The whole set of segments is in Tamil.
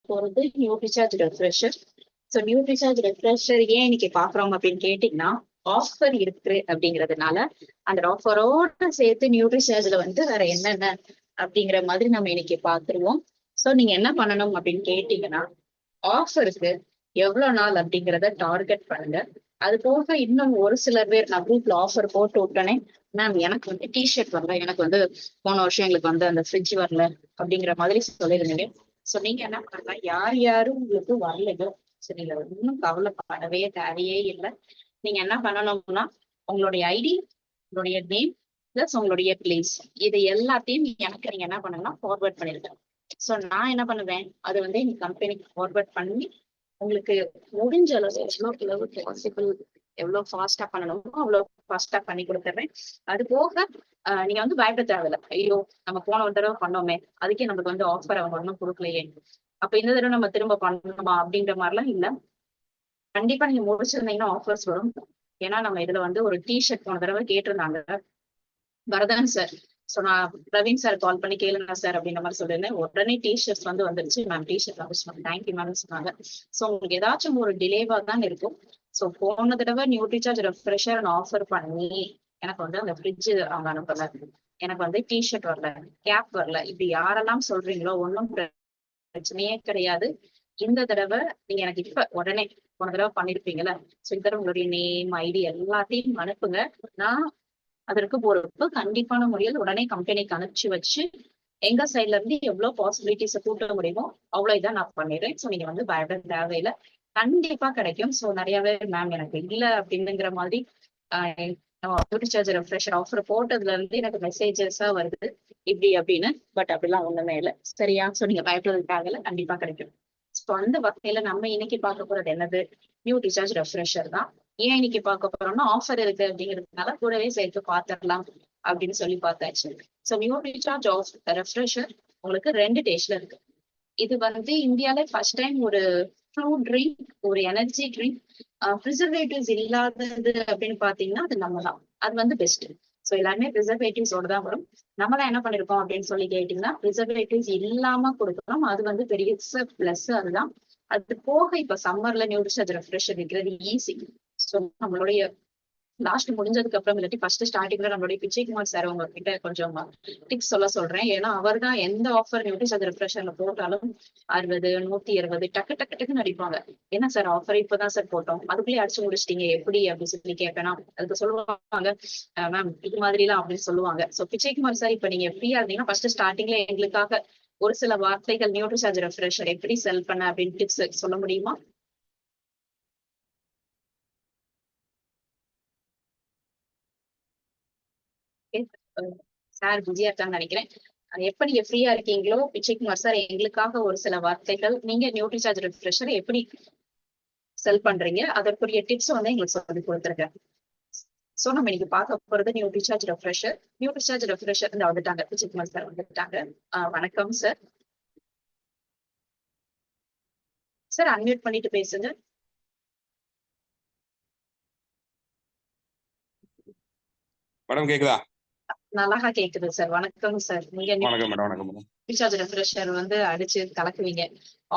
போறது Nutricharge refresher. So Nutricharge refresher ஏன் இன்னைக்கு பாக்குறோம் அப்படின்னு கேட்டீங்கன்னா, ஆஃபர் இருக்கு அப்படிங்கிறதுனால அந்த ஆஃபரோட சேர்த்து நியூட்ரிசார்ஜ்ல வந்து வேற என்னென்ன அப்படிங்கிற மாதிரி நம்ம இன்னைக்கு பாத்துருவோம். ஸோ நீங்க என்ன பண்ணணும் அப்படின்னு கேட்டீங்கன்னா, ஆஃபருக்கு எவ்வளவு நாள் அப்படிங்கிறத டார்கெட் பண்ணுங்க. அது போக இன்னும் ஒரு சிலர் பேர் நான் குரூப்ல ஆஃபர் போட்டு விட்டனே, மேம் எனக்கு வந்து டிஷர்ட் வரல, எனக்கு வந்து போன வருஷம் எங்களுக்கு வந்து அந்த ஃப்ரிட்ஜ் வரல அப்படிங்கிற மாதிரி சொல்லிருந்தீங்க. சோ நீங்க என்ன பண்ணலாம், யார் யாரும் உங்களுக்கு வரலையோ சோ நீங்க ஒன்னும் கவலைப்படவே தேவையே இல்லை. நீங்க என்ன பண்ணணும்னா, உங்களுடைய ஐடி, உங்களுடைய நேம் பிளஸ் உங்களுடைய பிளேஸ், இது எல்லாத்தையும் எனக்கு நீங்க என்ன பண்ணுங்கன்னா ஃபார்வர்ட் பண்ணிருக்கேன். சோ நான் என்ன பண்ணுவேன், அது வந்து எங்க கம்பெனிக்கு ஃபார்வர்ட் பண்ணி உங்களுக்கு முடிஞ்ச அளவு எவ்வளவு பாசிபிள், எவ்வளவு ஃபாஸ்டா பண்ணணுமோ அவ்வளவு ஃபாஸ்டா பண்ணி கொடுத்துறேன். அது போக நீங்க வந்து பயப்பட தேவையில்ல. ஐயோ நம்ம போன ஒரு தடவை பண்ணோமே, அதுக்கே நமக்கு வந்து ஆஃபர் அவங்க ஒன்றும் கொடுக்கலையே, அப்ப இந்த தடவை நம்ம திரும்ப பண்ணணுமா அப்படின்ற மாதிரிலாம் இல்ல. கண்டிப்பா நீங்க முடிச்சிருந்தீங்கன்னா ஆஃபர்ஸ் வரும். ஏன்னா நம்ம இதுல வந்து ஒரு டிஷர்ட் போன தடவை கேட்டிருந்தாங்க வரதான் சார். சோ நான் பிரவீன் சார் கால் பண்ணி கேளுங்க சார் அப்படின்ற மாதிரி சொல்லியிருந்தேன். உடனே டிஷர்ட்ஸ் வந்து வந்துருச்சு. மேம் டிஷர்ட் வந்து தேங்க்யூ மேம் சொன்னாங்க. சோ உங்களுக்கு ஏதாச்சும் ஒரு டிலேவா தான் இருக்கும். சோ போன தடவை நியூட்ரிசார்ஜ் ரெஃப்ரெஷர் ஆஃபர் பண்ணி எனக்கு வந்து அந்த ஃப்ரிட்ஜ் அவங்க அனுப்பல, எனக்கு வந்து டிஷர்ட் வரல, கேப் வரல, இப்படி யாரெல்லாம் சொல்றீங்களோ ஒன்றும் பிரச்சனையே கிடையாது. இந்த தடவை நீங்க எனக்கு இப்ப உடனே போன தடவை பண்ணிருப்பீங்கல்ல, சோ இந்த தடவை உங்களுடைய நேம் ஐடி எல்லாத்தையும் அனுப்புங்க. நான் அதற்கு பொறுப்பு. கண்டிப்பான முறையில் உடனே கம்பெனிக்கு அனுப்பிச்சு வச்சு எங்க சைட்ல இருந்து எவ்வளவு பாசிபிலிட்டிஸ் கூட்ட முடியுமோ அவ்வளவு இதான் நான் பண்ணிடுறேன். சோ நீங்க வந்து பயப்பட தேவையில்லை, கண்டிப்பா கிடைக்கும். சோ நிறையவே மேம் எனக்கு இல்ல அப்படிங்கிற மாதிரி நியூட்ரிசார்ஜ் ரெஃப்ரெஷர் ஆஃபர் போட்டதுல இருந்து எனக்கு மெசேஜஸா வருது இப்படி அப்படின்னு. பட் அப்படிலாம் ஒண்ணுமே இல்லை, சரியா? சோ நீங்க பயப்படுறது தேவையில்லை, கண்டிப்பா கிடைக்கும். ஸோ அந்த வகையில நம்ம இன்னைக்கு பார்க்க போறது என்னது, நியூட்ரிசார்ஜ் ரெஃப்ரெஷர் தான். ஏன் இன்னைக்கு பார்க்க போறோம்னா ஆஃபர் இருக்கு அப்படிங்கிறதுனால கூடவே சேர்த்து பார்த்துடலாம் அப்படின்னு சொல்லி பார்த்தாச்சு. ஸோ நியூட்ரிசார்ஜ் ஆஃப் ரெஃப்ரெஷர் உங்களுக்கு 2 டேஸ்ட்ல இருக்கு. இது வந்து இந்தியால ஃபர்ஸ்ட் டைம் ஒரு ஃப்ரூட் ட்ரிங்க், ஒரு எனர்ஜி ட்ரிங்க், ப்ரிசர்வேட்டிவ்ஸ் இல்லாதது அப்படின்னு பாத்தீங்கன்னா அது நம்ம தான். அது வந்து பெஸ்ட். ஸோ எல்லாருமே ப்ரிசர்வேட்டிவ்ஸோட தான் வரும். நம்ம தான் என்ன பண்ணிருக்கோம் அப்படின்னு சொல்லி கேட்டீங்கன்னா ப்ரிசர்வேட்டிவ்ஸ் இல்லாம கொடுக்கணும். அது வந்து பெரிய பிளஸ். அதுதான். அது போக இப்ப சம்மர்ல நியூட்ரிசார்ஜ் ரெஃப்ரெஷர் வைக்கிறது ஈஸி. ஸோ நம்மளுடைய லாஸ்ட் முடிஞ்சதுக்கு அப்புறம் இல்லாட்டி ஃபர்ஸ்ட் ஸ்டார்டிங்ல நம்மளுடைய விஜயகுமார் சார் உங்ககிட்ட கொஞ்சம் டிப்ஸ் சொல்றேன். ஏன்னா அவர் தான் எந்த ஆஃபர் நியூட்ரிசார்ஜ் ரெஃப்ரெஷர்ல போட்டாலும் 60, 120 டக்கு டக்கு டக்குன்னு அடிப்பாங்க. என்ன சார் ஆஃபர் இப்பதான் சார் போட்டோம், அதுக்குள்ளேயே அடிச்சு முடிச்சிட்டீங்க எப்படி அப்படின்னு சொல்லி கேட்பேனா, அதுக்கு சொல்லுவாங்க மேம் இது மாதிரி எல்லாம் அப்படின்னு சொல்லுவாங்க. சோ விஜயகுமார் சார் இப்ப நீங்க ஃப்ரீயா இருந்தீங்கன்னா ஃபர்ஸ்ட் ஸ்டார்டிங்ல எங்களுக்காக ஒரு சில வார்த்தைகள் நியூட்ரிசார்ஜ் ரெஃப்ரெஷர் எப்படி செல் பண்ண அப்படின்னு டிப்ஸ் சொல்ல முடியுமா? சார் பிஸியா இருக்கான்னு நினைக்கிறேன். எப்ப நீங்க ஃப்ரீயா இருக்கீங்களோ விஜயகுமார் சார் எங்களுக்காக ஒரு சில வார்த்தைகள், நீங்க நியூட்ரிசார்ஜ் ரெஃப்ரெஷர் எப்படி செல் பண்றீங்க அதற்குரிய டிப்ஸ் வந்து எங்களுக்கு சொல்லி கொடுத்துருக்கேன். சோ நம்ம இன்னைக்கு பார்க்க போறது நியூட்ரிசார்ஜ் ரெஃப்ரெஷர். நியூட்ரிசார்ஜ் ரெஃப்ரெஷர் வந்துட்டாங்க, விஜயகுமார் சார் வந்துட்டாங்க. வணக்கம் சார். சார் அன்மியூட் பண்ணிட்டு பேசுங்க. மேடம் கேக்குதா? நல்லா கேக்குது சார். வணக்கம் சார். நீங்க வணக்கம் மேடம். வணக்கம் மேடம். ரீசார்ஜ் ரெஃப்ரெஷர் வந்து அடிச்சு கலக்குவீங்க.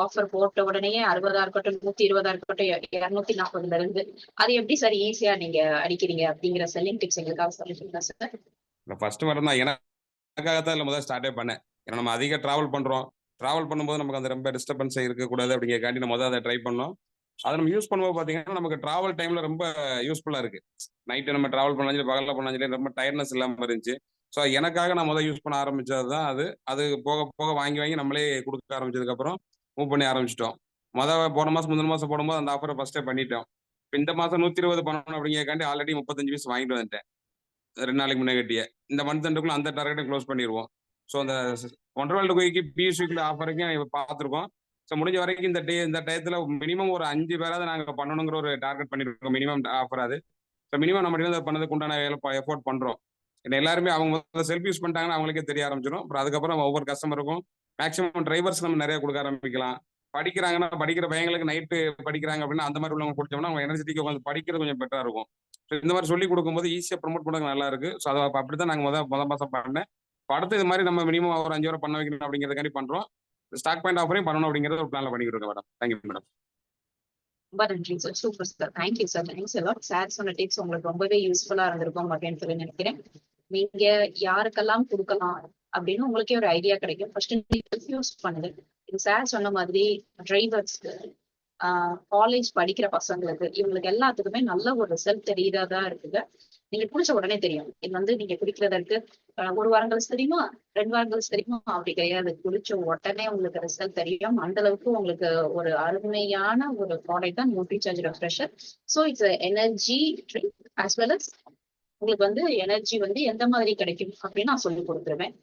ஆஃபர் போட்ட உடனே 60 இருக்கட்டும், 120 இருக்கட்டும், 240 இருந்து அது எப்படி சார் ஈஸியா நீங்க அடிக்கிறீங்க அப்படிங்கிற செல்லிங் டிப்ஸ் எங்களுக்காக சொல்லிருக்கீங்களா சார்? ஃபர்ஸ்ட் மேடம் தான் எனக்காகத்தான் இல்லை முதல்ல ஸ்டார்டே பண்ணேன். ஏன்னா நம்ம அதிக டிராவல் பண்றோம். டிராவல் பண்ணும்போது நமக்கு அந்த ரொம்ப டிஸ்டர்பன்ஸ் இருக்கக்கூடாது அப்படிங்கிறக்காண்டி நம்ம முதல்ல அதை ட்ரை பண்ணோம். அதை நம்ம யூஸ் பண்ணும்போது பார்த்தீங்கன்னா நமக்கு டிராவல் டைம்ல ரொம்ப யூஸ்ஃபுல்லா இருக்கு. நைட்டு நம்ம டிராவல் பண்ணாலும் பகலில் பண்ணாலும் ரொம்ப டயர்னஸ் இல்லாமல் இருந்துச்சு. ஸோ எனக்காக நான் முதல்ல யூஸ் பண்ண ஆரம்பிச்சது தான் அது. அது போக போக வாங்கி வாங்கி நம்மளே கொடுக்க ஆரம்பிச்சதுக்கு அப்புறம் மூவ் பண்ணி ஆரம்பிச்சிட்டோம். போன மாசம் முந்தின மாசம் போடும்போது அந்த ஆஃபரை ஃபர்ஸ்டே பண்ணிட்டோம். இப்போ இந்த மாசம் 120 பண்ணணும் அப்படிங்கிறக்காண்டி ஆல்ரெடி 35 பீஸ் வாங்கிட்டு வந்துட்டேன் 2 நாளைக்கு முன்னே கட்டிய. இந்த மந்த் எண்டுக்குள்ள அந்த டார்கெட்டை க்ளோஸ் பண்ணிடுவோம். ஸோ அந்த ஒன்றரை கோய்க்கு பிஎஸ்சிக்குள்ள ஆஃபருக்கும் பார்த்துருக்கோம். ஸோ முடிஞ்ச வரைக்கும் இந்த டயத்தில் மினிமம் ஒரு 5 பேராவது நாங்கள் பண்ணணுங்கிற ஒரு டார்கெட் பண்ணிருக்கோம். மினிமம் ஆஃபர் அது. ஸோ மினிமம் நம்ம பண்ணதுக்கு உண்டான எஃபோர்ட் பண்ணுறோம். ஏன்னா எல்லாருமே அவங்க செல்ஃப் யூஸ் பண்ணிட்டாங்கன்னா அவங்களுக்கே தெரிய ஆரம்பிச்சிடும். அப்புறம் அதுக்கப்புறம் ஒவ்வொரு கஸ்டமருக்கும் மேக்ஸிமம் டிரைவர்ஸ் நம்ம நிறைய கொடுக்க ஆரம்பிக்கலாம். படிக்கிறாங்கன்னா படிக்கிற பையங்களுக்கு நைட்டு படிக்கிறாங்க அப்படின்னா அந்த மாதிரி உள்ளவங்க கொடுத்தோம்னா அவங்க எனர்ஜெட்டிக்காக உட்காந்து படிக்கிறது கொஞ்சம் பெட்டராக இருக்கும். இந்த மாதிரி சொல்லி கொடுக்கும்போது ஈஸியாக ப்ரொமோட் பண்ண நல்லா இருக்கு. ஸோ அதை அப்படித்தான் நாங்கள் முதல் மாதம் பண்ணேன். அடுத்து இது மாதிரி நம்ம மினிமம் ஒரு 5 வரை பண்ண வைக்கணும் அப்படிங்கிறதுக்காண்டி பண்றோம். ஸ்டாக் பாயிண்ட் ஆஃபரையும் பண்ணணும் அப்படிங்கிறது ஒரு பிளான்ல பண்ணிக்கிட்டு இருக்கேன் மேடம். Thank you madam. ரொம்ப நன்றி sir. Super sir. Thank you sir. Thanks எல்லாம். சார் சொன்ன டிப்ஸ் உங்களுக்கு ரொம்பவே யூஸ்ஃபுல்லா இருந்திருக்கும் அப்படின்னு சொல்லி நினைக்கிறேன். நீங்க யாருக்கெல்லாம் கொடுக்கலாம் அப்படின்னு உங்களுக்கே ஒரு ஐடியா கிடைக்கும். ஃபர்ஸ்ட் நீங்க யூஸ் பண்ணுங்க. இது சார் சொன்ன மாதிரி டிரைவர்ஸ்க்கு, காலேஜ் படிக்கிற பசங்களுக்கு, இவங்களுக்கு எல்லாத்துக்குமே நல்ல ஒரு ரிசல்ட் தெரியுறதா இருக்குங்க. நீங்க குடிச்ச உடனே தெரியும். இது வந்து நீங்க குடிக்கிறதற்கு 1 வாரம் கழிச்சு தெரியுமா, 2 வாரம் கழிச்சு தெரியுமா, அப்படி கிடையாது. குடிச்ச உடனே உங்களுக்கு ரிசல்ட் தெரியும். அந்த அளவுக்கு உங்களுக்கு ஒரு அருமையான ஒரு ப்ராடக்ட் தான் Nutricharge refresher. So it's energy drink as well as உங்களுக்கு வந்து எனர்ஜி வந்து எந்த மாதிரி கிடைக்கும் அப்படின்னு நான் சொல்லி கொடுத்துருவேன்.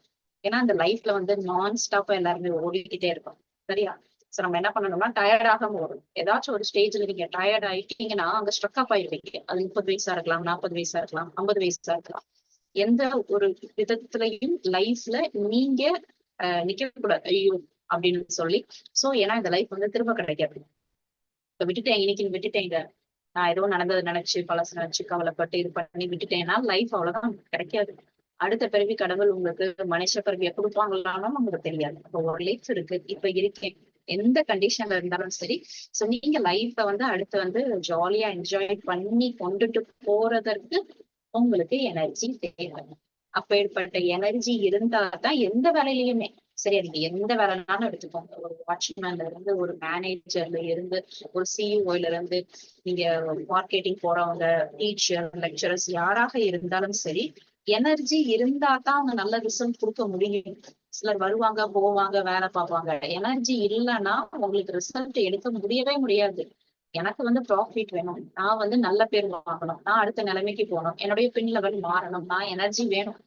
ஏன்னா இந்த லைஃப்ல வந்து நான் ஸ்டாப்பா எல்லாருமே ஓடிக்கிட்டே இருக்கோம். சரியா? சோ நம்ம என்ன பண்ணணும்னா டயர்ட் ஆகாம வரும். ஏதாச்சும் ஒரு ஸ்டேஜ்ல நீங்க டயர்ட் ஆயிட்டீங்கன்னா அங்க ஸ்ட்ரக் அப் ஆயிருவீங்க. அது 30 வயசா இருக்கலாம், 40 வயசா இருக்கலாம், 50 வயசா இருக்கலாம். எந்த ஒரு விதத்திலையும் லைஃப்ல நீங்க நிக்க கூடாது ஐயோ அப்படின்னு சொல்லி. சோ ஏன்னா இந்த லைஃப் வந்து திரும்ப கிடைக்காது. இப்ப விட்டுட்டேன், இன்னைக்கு விட்டுட்டேங்க, நான் ஏதோ நடந்ததை நினைச்சு பழசு நினைச்சு கவலைப்பட்டு இது பண்ணி விட்டுட்டேன்னா லைஃப் அவ்வளவுதான் கிடைக்காது. அடுத்த பிறவி கடவுள் உங்களுக்கு மனுஷ பிறவியை கொடுப்பாங்களான்னு உங்களுக்கு தெரியாது. அப்போ ஒரு லைஃப் இருக்கு, இப்ப இருக்கேன், எந்த கண்டிஷன்ல இருந்தாலும் சரி. சோ நீங்க லைஃப வந்து அடுத்து வந்து ஜாலியா என்ஜாய் பண்ணி கொண்டுட்டு போறதற்கு உங்களுக்கு எனர்ஜி தேவை. அப்பேற்பட்ட எனர்ஜி இருந்தா தான் எந்த வேலையிலயுமே சரியா, நீங்க எந்த வேலைனாலும் எடுத்துக்கோங்க. ஒரு வாட்ச்மேன்ல இருந்து, ஒரு மேனேஜர்ல இருந்து, ஒரு சிஇஓல இருந்து, நீங்க மார்க்கெட்டிங் போறவங்க, டீச்சர், லெக்சரர்ஸ் யாராக இருந்தாலும் சரி, எனர்ஜி இருந்தா தான் அவங்க நல்ல ரிசல்ட் கொடுக்க முடியும். சிலர் வருவாங்க போவாங்க வேலை பார்ப்பாங்க. எனர்ஜி இல்லைன்னா உங்களுக்கு ரிசல்ட் எடுக்க முடியவே முடியாது. எனக்கு வந்து ப்ராஃபிட் வேணும், நான் வந்து நல்ல பேர் வாங்கணும், நான் அடுத்த நிலைமைக்கு போகணும், என்னுடைய பின் லெவல் மாறணும், நான் எனர்ஜி வேணும்.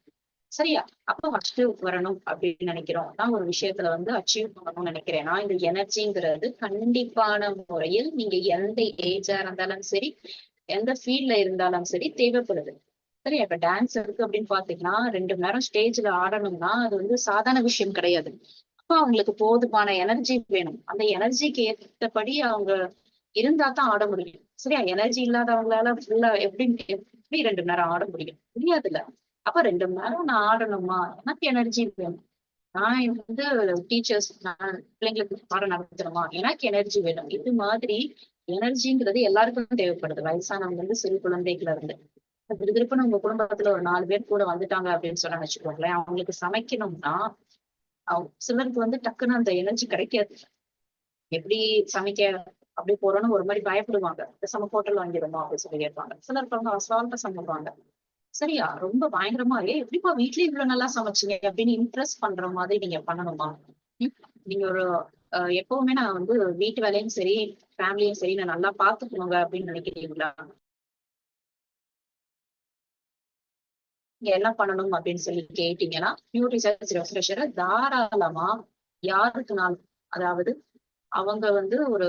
சரியா? அப்ப ஃபர்ஸ்ட் வரணும் அப்படின்னு நினைக்கிறோம். நான் ஒரு விஷயத்துல வந்து அச்சீவ் பண்ணணும்னு நினைக்கிறேன்னா இந்த எனர்ஜிங்கிறது கண்டிப்பான முறையில் நீங்க எந்த ஏஜா இருந்தாலும் சரி, எந்த ஃபீல்ட்ல இருந்தாலும் சரி தேவைப்படுது. சரியா? இப்ப டான்ஸ் இருக்கு அப்படின்னு பாத்தீங்கன்னா 2 மணி நேரம் ஸ்டேஜ்ல ஆடணும்னா அது வந்து சாதாரண விஷயம் கிடையாது. அப்ப அவங்களுக்கு போதுமான எனர்ஜி வேணும். அந்த எனர்ஜிக்கு ஏற்றபடி அவங்க இருந்தா தான் ஆட முடியும். சரியா? எனர்ஜி இல்லாதவங்களால ஃபுல்லா எப்படி எப்படி 2 மணி நேரம் ஆட முடியும்? முடியாதுல்ல. அப்ப 2 மணி நேரம் நான் ஆடணுமா, எனக்கு எனர்ஜி வேணும். நான் வந்து டீச்சர்ஸ், நான் பிள்ளைங்களுக்கு பாடம் நடத்தணுமா, எனக்கு எனர்ஜி வேணும். இது மாதிரி எனர்ஜிங்கிறது எல்லாருக்கும் தேவைப்படுது. வயசானவங்க இருந்து சிறு குழந்தைகள்ல இருந்து. திருப்பின்னு உங்க குடும்பத்துல ஒரு 4 பேர் கூட வந்துட்டாங்க அப்படின்னு சொன்னா வச்சுக்கோங்களேன், அவங்களுக்கு சமைக்கணும்னா சிலருக்கு வந்து டக்குன்னு அந்த எனர்ஜி கிடைக்காது. எப்படி சமைக்க அப்படி போறோம்னு ஒரு மாதிரி பயப்படுவாங்க. பேசாம ஹோட்டல் வாங்கிடுமா அப்படின்னு சொல்லி கேட்பாங்க. சிலருக்கு அவங்க அசால்ட்டா சமைப்பாங்க. சரியா? ரொம்ப பயங்கரமா எப்படிப்பா வீட்லயே இவ்வளவு நல்லா சமைச்சீங்க அப்படின்னு இம்ப்ரெஸ் பண்ற மாதிரி நீங்க பண்ணணுமா? நீங்க ஒரு எப்பவுமே நான் வந்து வீட்டு வேலையும் சரி, ஃபேமிலியும் சரி நான் நல்லா பாத்துக்கணுங்க அப்படின்னு நினைக்கிறீங்களா? நீங்க என்ன பண்ணணும் அப்படின்னு சொல்லி கேட்டீங்கன்னா, நியூட்ரிசர்ச் ரெஃப்ரெஷரை தாராளமா யாருக்குனாலும், அதாவது அவங்க வந்து ஒரு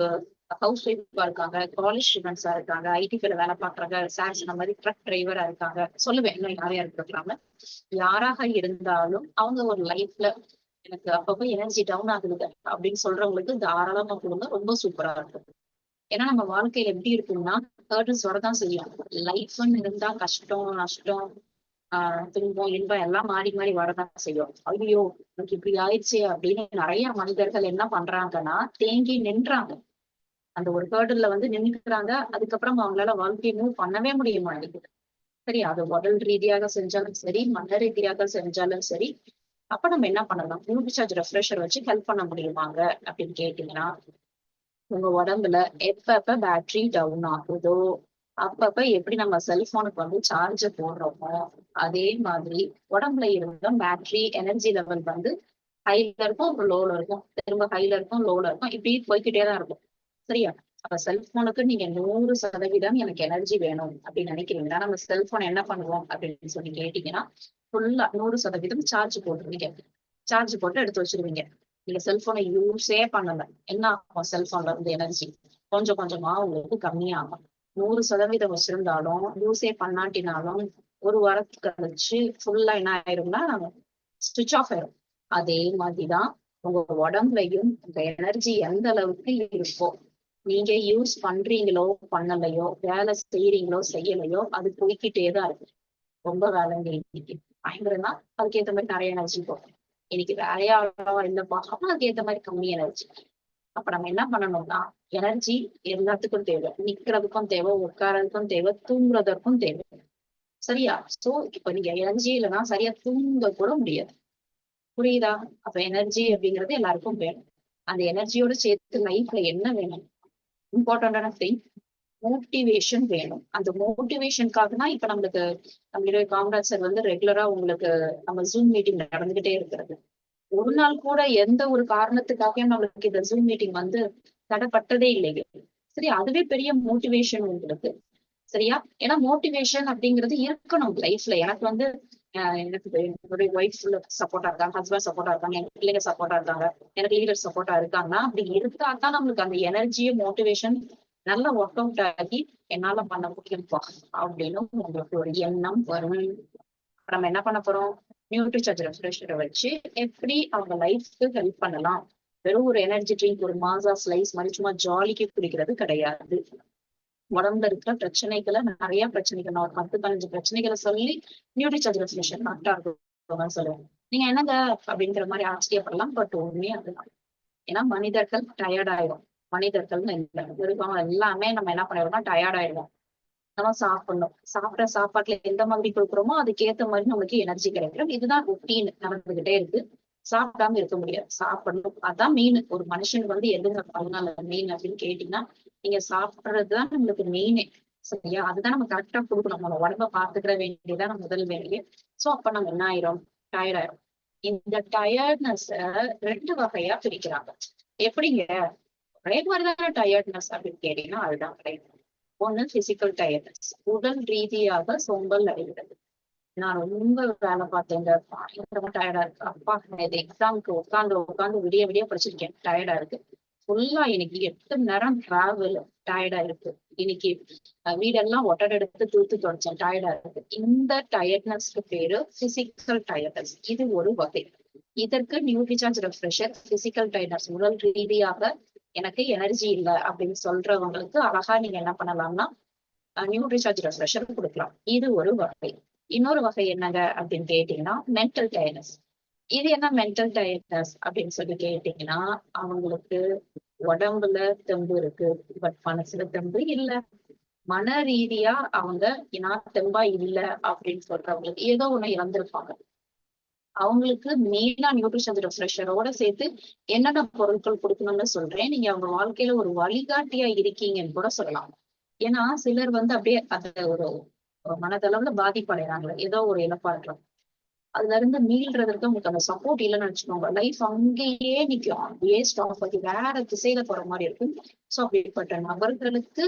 ஹவுஸ் ஒய்ஃபா இருக்காங்க, காலேஜ் ஸ்டூடெண்ட்ஸா இருக்காங்க, ஐடி ஃபீல்ட்ல வேலை பாக்குறாங்க, சார் இந்த மாதிரி ட்ரக் டிரைவரா இருக்காங்க, சொல்லுவேன் இன்னும் யாரையா இருக்கிறாங்க, யாராக இருந்தாலும் அவங்க ஒரு லைஃப்ல எனக்கு அப்பப்போ எனர்ஜி டவுன் ஆகுது அப்படின்னு சொல்றவங்களுக்கு தாராளமா கொடுங்க. ரொம்ப சூப்பரா இருக்கும். ஏன்னா நம்ம வாழ்க்கையில எப்படி இருக்கும்னா ஹர்டல்ஸ் வரதான் செய்யும். லைஃப்னு இருந்தா கஷ்டம், நஷ்டம், துன்பம், இன்பம் எல்லாம் மாறி மாறி வரதான் செய்யும். ஐயோ எனக்கு இப்படி ஆயிடுச்சு அப்படின்னு நிறைய மனிதர்கள் என்ன பண்றாங்கன்னா தேங்கி நின்றாங்க. அந்த ஒரு ஹேர்டல்ல வந்து நின்னுக்கிறாங்க. அதுக்கப்புறம் அவங்களால வாழ்க்கையை மூவ் பண்ணவே முடிய மாட்டேங்குது. சரி, அது உடல் ரீதியாக செஞ்சாலும் சரி, மன ரீதியாக செஞ்சாலும் சரி. அப்ப நம்ம என்ன பண்ணலாம்? நியூட்ரிசார்ஜ் ரெஃப்ரெஷர் வச்சு ஹெல்ப் பண்ண முடியுமாங்க அப்படின்னு கேட்டீங்கன்னா, உங்க உடம்புல எப்பப்ப பேட்டரி டவுன் ஆகுதோ, அப்பப்ப எப்படி நம்ம செல்போனுக்கு வந்து சார்ஜ் போடுறோமோ, அதே மாதிரி உடம்புல இருந்த பேட்டரி எனர்ஜி லெவல் வந்து ஹைல இருக்கும், அப்புறம் லோல இருக்கும், திரும்ப ஹைல இருக்கும், லோல இருக்கும், இப்படி போய்கிட்டே தான் இருக்கும். சரியா? அப்ப செல்போனுக்கு நீங்க 100% எனக்கு எனர்ஜி வேணும் அப்படின்னு நினைக்கிறீங்கன்னா, நம்ம செல்போன் என்ன பண்ணுவோம் அப்படின்னு சொல்லி கேட்டீங்கன்னா, ஃபுல்லா 100% சார்ஜ் போட்டுருவீங்க. சார்ஜ் போட்டு எடுத்து வச்சிருவீங்க. நீங்க செல்போனை யூஸே பண்ணல, என்ன ஆகும்? செல்போன்ல இருந்து எனர்ஜி கொஞ்சம் கொஞ்சமா உங்களுக்கு கம்மியாகும். 100% வச்சிருந்தாலும் யூஸே பண்ணாட்டினாலும் ஒரு வாரத்துக்கு கழிச்சு ஃபுல்லா என்ன ஆயிரும்னா ஸ்விட்ச் ஆஃப் ஆயிரும். அதே மாதிரிதான் உங்க உடம்புலையும் உங்க எனர்ஜி எந்த அளவுக்கு இருக்கோ, நீங்க யூஸ் பண்றீங்களோ பண்ணலையோ, வேலை செய்யறீங்களோ செய்யலையோ, அது போய்கிட்டேதான் இருக்கு. ரொம்ப வேலைங்க இன்னைக்கு பயங்கரம்னா அதுக்கேற்ற மாதிரி நிறைய எனர்ஜி போகும். இன்னைக்கு வேலையாளோ இல்லப்பா அப்ப அதுக்கு ஏத்த மாதிரி கம்மி எனர்ஜி. அப்ப நம்ம என்ன பண்ணணும்னா எனர்ஜி எல்லாத்துக்கும் தேவை, நிக்கிறதுக்கும் தேவை, உட்காரதுக்கும் தேவை, தூங்குறதற்கும் தேவை. சரியா? சோ இப்ப நீங்க எனர்ஜி இல்லைன்னா சரியா தூங்க கூட முடியாது. புரியுதா? அப்ப எனர்ஜி அப்படிங்கிறது எல்லாருக்கும் வேணும். அந்த எனர்ஜியோட சேர்த்து லைஃப்ல என்ன வேணும்? இம்பார்ட்டன்டான திங் மோட்டிவேஷன் வேணும். அந்த மோட்டிவேஷனுக்காக தான் இப்ப நம்மளுடைய காமராஜ் சார் வந்து ரெகுலரா உங்களுக்கு நம்ம ஜூம் மீட்டிங் நடந்துகிட்டே இருக்கிறது. ஒரு நாள் கூட எந்த ஒரு காரணத்துக்காகவும் நம்மளுக்கு இந்த ஜூம் மீட்டிங் வந்து தடைப்பட்டதே இல்லைங்க. சரி, அதுவே பெரிய மோட்டிவேஷன் உங்களுக்கு. சரியா? ஏன்னா மோட்டிவேஷன் அப்படிங்கிறது இருக்கணும் லைஃப்ல. எனக்கு வந்து எனக்கு என்னுடைய ஒய்ஃப் சப்போர்ட்டா இருக்காங்க, ஹஸ்பண்ட் சப்போர்ட்டா இருக்காங்க, என் பிள்ளைங்க சப்போர்ட்டா இருக்காங்க, எனக்கு லீடர் சப்போர்ட்டா இருக்காங்கன்னா அப்படி இருந்தா தான் நம்மளுக்கு அந்த எனர்ஜியும் மோட்டிவேஷன் நல்லா ஒர்க் அவுட் ஆகி என்னால பண்ண முடியும்ப்பா அப்படின்னு உங்களுக்கு ஒரு எண்ணம் வரும். நம்ம என்ன பண்ண போறோம்? நியூட்ரிசார்ஜ் ரெஃப்ரெஷரை வச்சு எப்படி அவங்க லைஃப்க்கு ஹெல்ப் பண்ணலாம். வெறும் ஒரு எனர்ஜி ட்ரிங்க், ஒரு மாசா ஸ்லைஸ் மாதிரி சும்மா ஜாலிக்கு குடிக்கிறது கிடையாது. உடம்புல இருக்கிற பிரச்சனைகளை, நிறைய பிரச்சனைகள், நான் ஒரு 10-15 பிரச்சனைகளை சொல்லி நியூட்ரிசார்ஜ் ரெஃப்ரெஷர் கரெக்டா இருக்கும் சொல்லுவேன். நீங்க என்னங்க அப்படிங்கிற மாதிரி ஆச்சரியப்படலாம். பட் உண்மையே அதுதான். ஏன்னா மனிதர்கள் டயர்ட் ஆயிடும். மனிதர்கள்னு இல்லை, மிருகம் எல்லாமே நம்ம என்ன பண்ணிடுவோம்னா டயர்ட் ஆயிடுவோம். நம்ம சாப்பிடணும். சாப்பிட்ட சாப்பாட்டுல எந்த மாதிரி கொடுக்குறோமோ அதுக்கேத்த மாதிரி நமக்கு எனர்ஜி கிடைக்கும். இதுதான் ரொட்டீன் நடந்துகிட்டே இருக்கு. சாப்பிடாம இருக்க முடியாது, சாப்பிடணும். அதான் மெயின். ஒரு மனுஷனுக்கு வந்து எதுங்க பண்ணல மெயின் அப்படின்னு கேட்டீங்கன்னா நீங்க சாப்பிடுறதுதான் நம்மளுக்கு மெயினே. சரியா? அதுதான் நம்ம கரெக்டா கொடுக்கணும். நம்ம உடம்ப பாத்துக்கிற வேண்டியதான் முதல் வேலையே. சோ அப்ப நம்ம என்ன ஆயிரும்? டயர்ட் ஆயிரும். இந்த டயர்ட்னஸ் 2 வகையா பிரிக்கிறாங்க. எப்படிங்க? ஒரே மாதிரிதான டயர்ட்னஸ் அப்படின்னு கேட்டீங்கன்னா அதுதான் கிடையாது. ஒண்ணு பிசிக்கல் டயர்ட்னஸ், உடல் ரீதியாக சோம்பல் அடைகிறது. நான் ரொம்ப வேலை பார்த்தேங்க, பயங்கரமா டயர்டா இருக்கு. அப்பா இது எக்ஸாமுக்கு உட்காந்து உட்காந்து விடிய விடிய படிச்சிருக்கேன், டயர்டா இருக்கு. ஃபுல்லா இன்னைக்கு 8 மணி நேரம் டிராவல், டயர்டா இருக்கு. இன்னைக்கு வீடெல்லாம் ஒட்டடை எடுத்து தூத்து தொடச்சேன், டயர்டா இருக்கு. இந்த டயர்ட்னஸ்க்கு பேரு பிசிக்கல் டயர்ட்னஸ். இது ஒரு வகை. இதற்கு நியூட்ரிசார்ஜ் ரெஃப்ரெஷர் பிசிக்கல் டயர்ட்னஸ், உடல் ரீதியாக எனக்கு எனர்ஜி இல்ல அப்படின்னு சொல்றவங்களுக்கு அழகா நீங்க என்ன பண்ணலாம்னா நியூட்ரிசார்ஜ் ரெஃப்ரெஷர் கொடுக்கலாம். இது ஒரு வகை. இன்னொரு வகை என்னங்க அப்படின்னு கேட்டீங்கன்னா மென்டல் டயர்ட்னஸ். இது என்ன மென்டல் டயர்ட்னஸ் அப்படின்னு சொல்லி கேட்டீங்கன்னா அவங்களுக்கு உடம்புல தெம்பு இருக்கு, பட் மனசுல தெம்பு இல்ல. மன ரீதியா அவங்க நான் தெம்பா இல்ல அப்படின்னு சொல்றவங்களுக்கு ஏதோ ஒண்ணு இழந்திருப்பாங்க. அவங்களுக்கு மெயினா நியூட்ரிஷன் ரெஃப்ரெஷரோட சேர்த்து என்னென்ன பொருட்கள் கொடுக்கணும்னு சொல்றேன். நீங்க அவங்க வாழ்க்கையில ஒரு வழிகாட்டியா இருக்கீங்கன்னு கூட சொல்லலாம். ஏன்னா சிலர் வந்து அப்படியே அந்த ஒரு மனதளவுல பாதிப்படைறாங்களே, ஏதோ ஒரு இழப்பா இருக்கலாம். அதுல இருந்து மீள்றதுக்கு உங்களுக்கு அந்த சப்போர்ட் இல்லைன்னு வச்சுக்கோங்க, லைஃப் அங்கேயே நிக்கும், அப்படியே ஸ்டாப் ஆகி வேற திசையில போற மாதிரி இருக்கும். சோ அப்படிப்பட்ட நபர்களுக்கு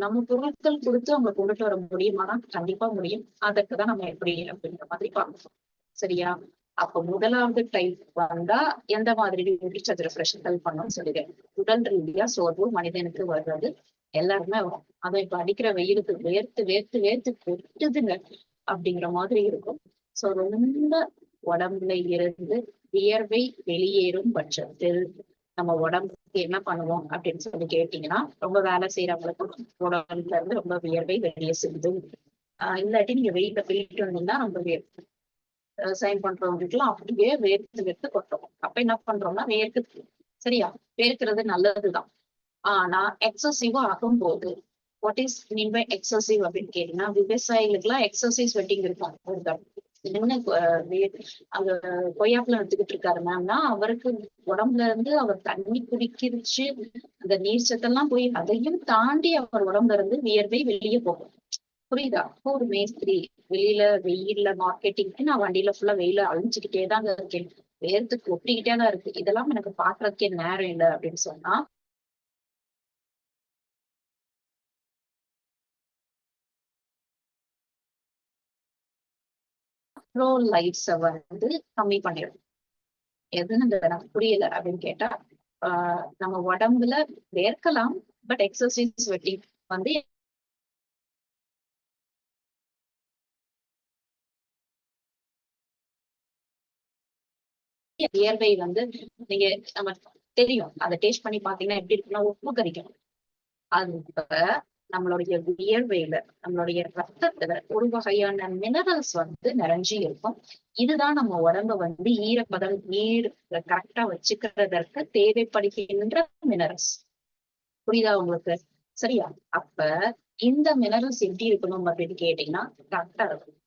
நம்ம பொருட்கள் கொடுத்து அவங்க கொண்டுட்டு வர முடியுமானா கண்டிப்பா முடியும். அதற்குதான் நம்ம எப்படி அப்படிங்கிற மாதிரி பார்க்கணும். சரியா? அப்ப முதலாவது டைப் வந்தா எந்த மாதிரி நியூட்ரிஷன் ரெஃப்ரெஷ் ஹெல்ப் பண்ணணும்னு சொல்லிடுறேன். உடல் ரீதியா சோர்வு மனிதனுக்கு வர்றது எல்லாருமே வரும். அதை இப்ப அடிக்கிற வெயிலுக்கு வேர்த்து வேர்த்து வேர்த்து கொட்டுதுங்க அப்படிங்கிற மாதிரி இருக்கும். சோ ரொம்ப உடம்புல இருந்து வியர்வை வெளியேறும் பட்சத்தில் நம்ம உடம்புக்கு என்ன பண்ணுவோம் அப்படின்னு சொல்லி கேட்டீங்கன்னா, ரொம்ப வேலை செய்யறவங்களுக்கு உடம்புல இருந்து ரொம்ப வியர்வை வெளியே செல்லுது. இல்லாட்டி நீங்க வெயில போயிட்டு வந்தீங்கன்னா ரொம்ப வேர்க்கும். விவசாயம் பண்றவங்களுக்கு எல்லாம் அப்படியே வேர்த்து வேர்த்து கொட்டும். அப்ப என்ன பண்றோம்னா வேர்க்குது. சரியா? வேர்க்கிறது நல்லதுதான். ஆனா எக்ஸசிவா ஆகும்போது what is mean by excessive அப்படின்னு கேட்டீங்கன்னா, விவசாயிகளுக்கு எல்லாம் எக்ஸசைஸ் வெட்டிங் இருக்கும். என்ன அந்த கொய்யாப்பழம் எடுத்துக்கிட்டு இருக்காரு மேம்னா அவருக்கு உடம்புல இருந்து அவர் தண்ணி குடிக்கிருச்சு, அந்த நீர் சத்தெல்லாம் போய் அதையும் தாண்டி அவர் உடம்புல இருந்து வியர்வை வெளியே போகும். புரியுதா? ஒரு மேஸ்திரி வெளியில வெயில்ல மார்க்கெட்டிங்க்கு நான் வண்டியில ஃபுல்லா வெயில அழிஞ்சுக்கிட்டே தான் இருக்கேன், வேர்த்து கொட்டிக்கிட்டே தான் இருக்கு, இதெல்லாம் எனக்கு பாக்குறதுக்கே நேரம் இல்லை அப்படின்னு சொன்னா லைட்ஸ வந்து கம்மி பண்ணிடும். எதுன்னு எனக்கு புரியல அப்படின்னு கேட்டா நம்ம உடம்புல வேர்க்கலாம், பட் எக்ஸசைஸ் வெட்டி வந்து வியர்வை வந்து நீங்க நம்ம தெரியும், அதை டேஸ்ட் பண்ணி பாத்தீங்கன்னா எப்படி இருக்குன்னா உப்பு கரிக்கும். அது நம்மளுடைய வியர்வையில, நம்மளுடைய ரத்தத்துல ஒரு வகையான மினரல்ஸ் வந்து நிறைஞ்சு இருக்கும். இதுதான் நம்ம உடம்ப வந்து ஈரப்பதம், நீர் கரெக்டா வச்சுக்கிறதற்கு தேவைப்படுகின்ற மினரல்ஸ். புரியுதா உங்களுக்கு? சரியா? அப்ப இந்த மினரல்ஸ் எப்படி இருக்கணும் அப்படின்னு கேட்டீங்கன்னா கரெக்டா இருக்கும்.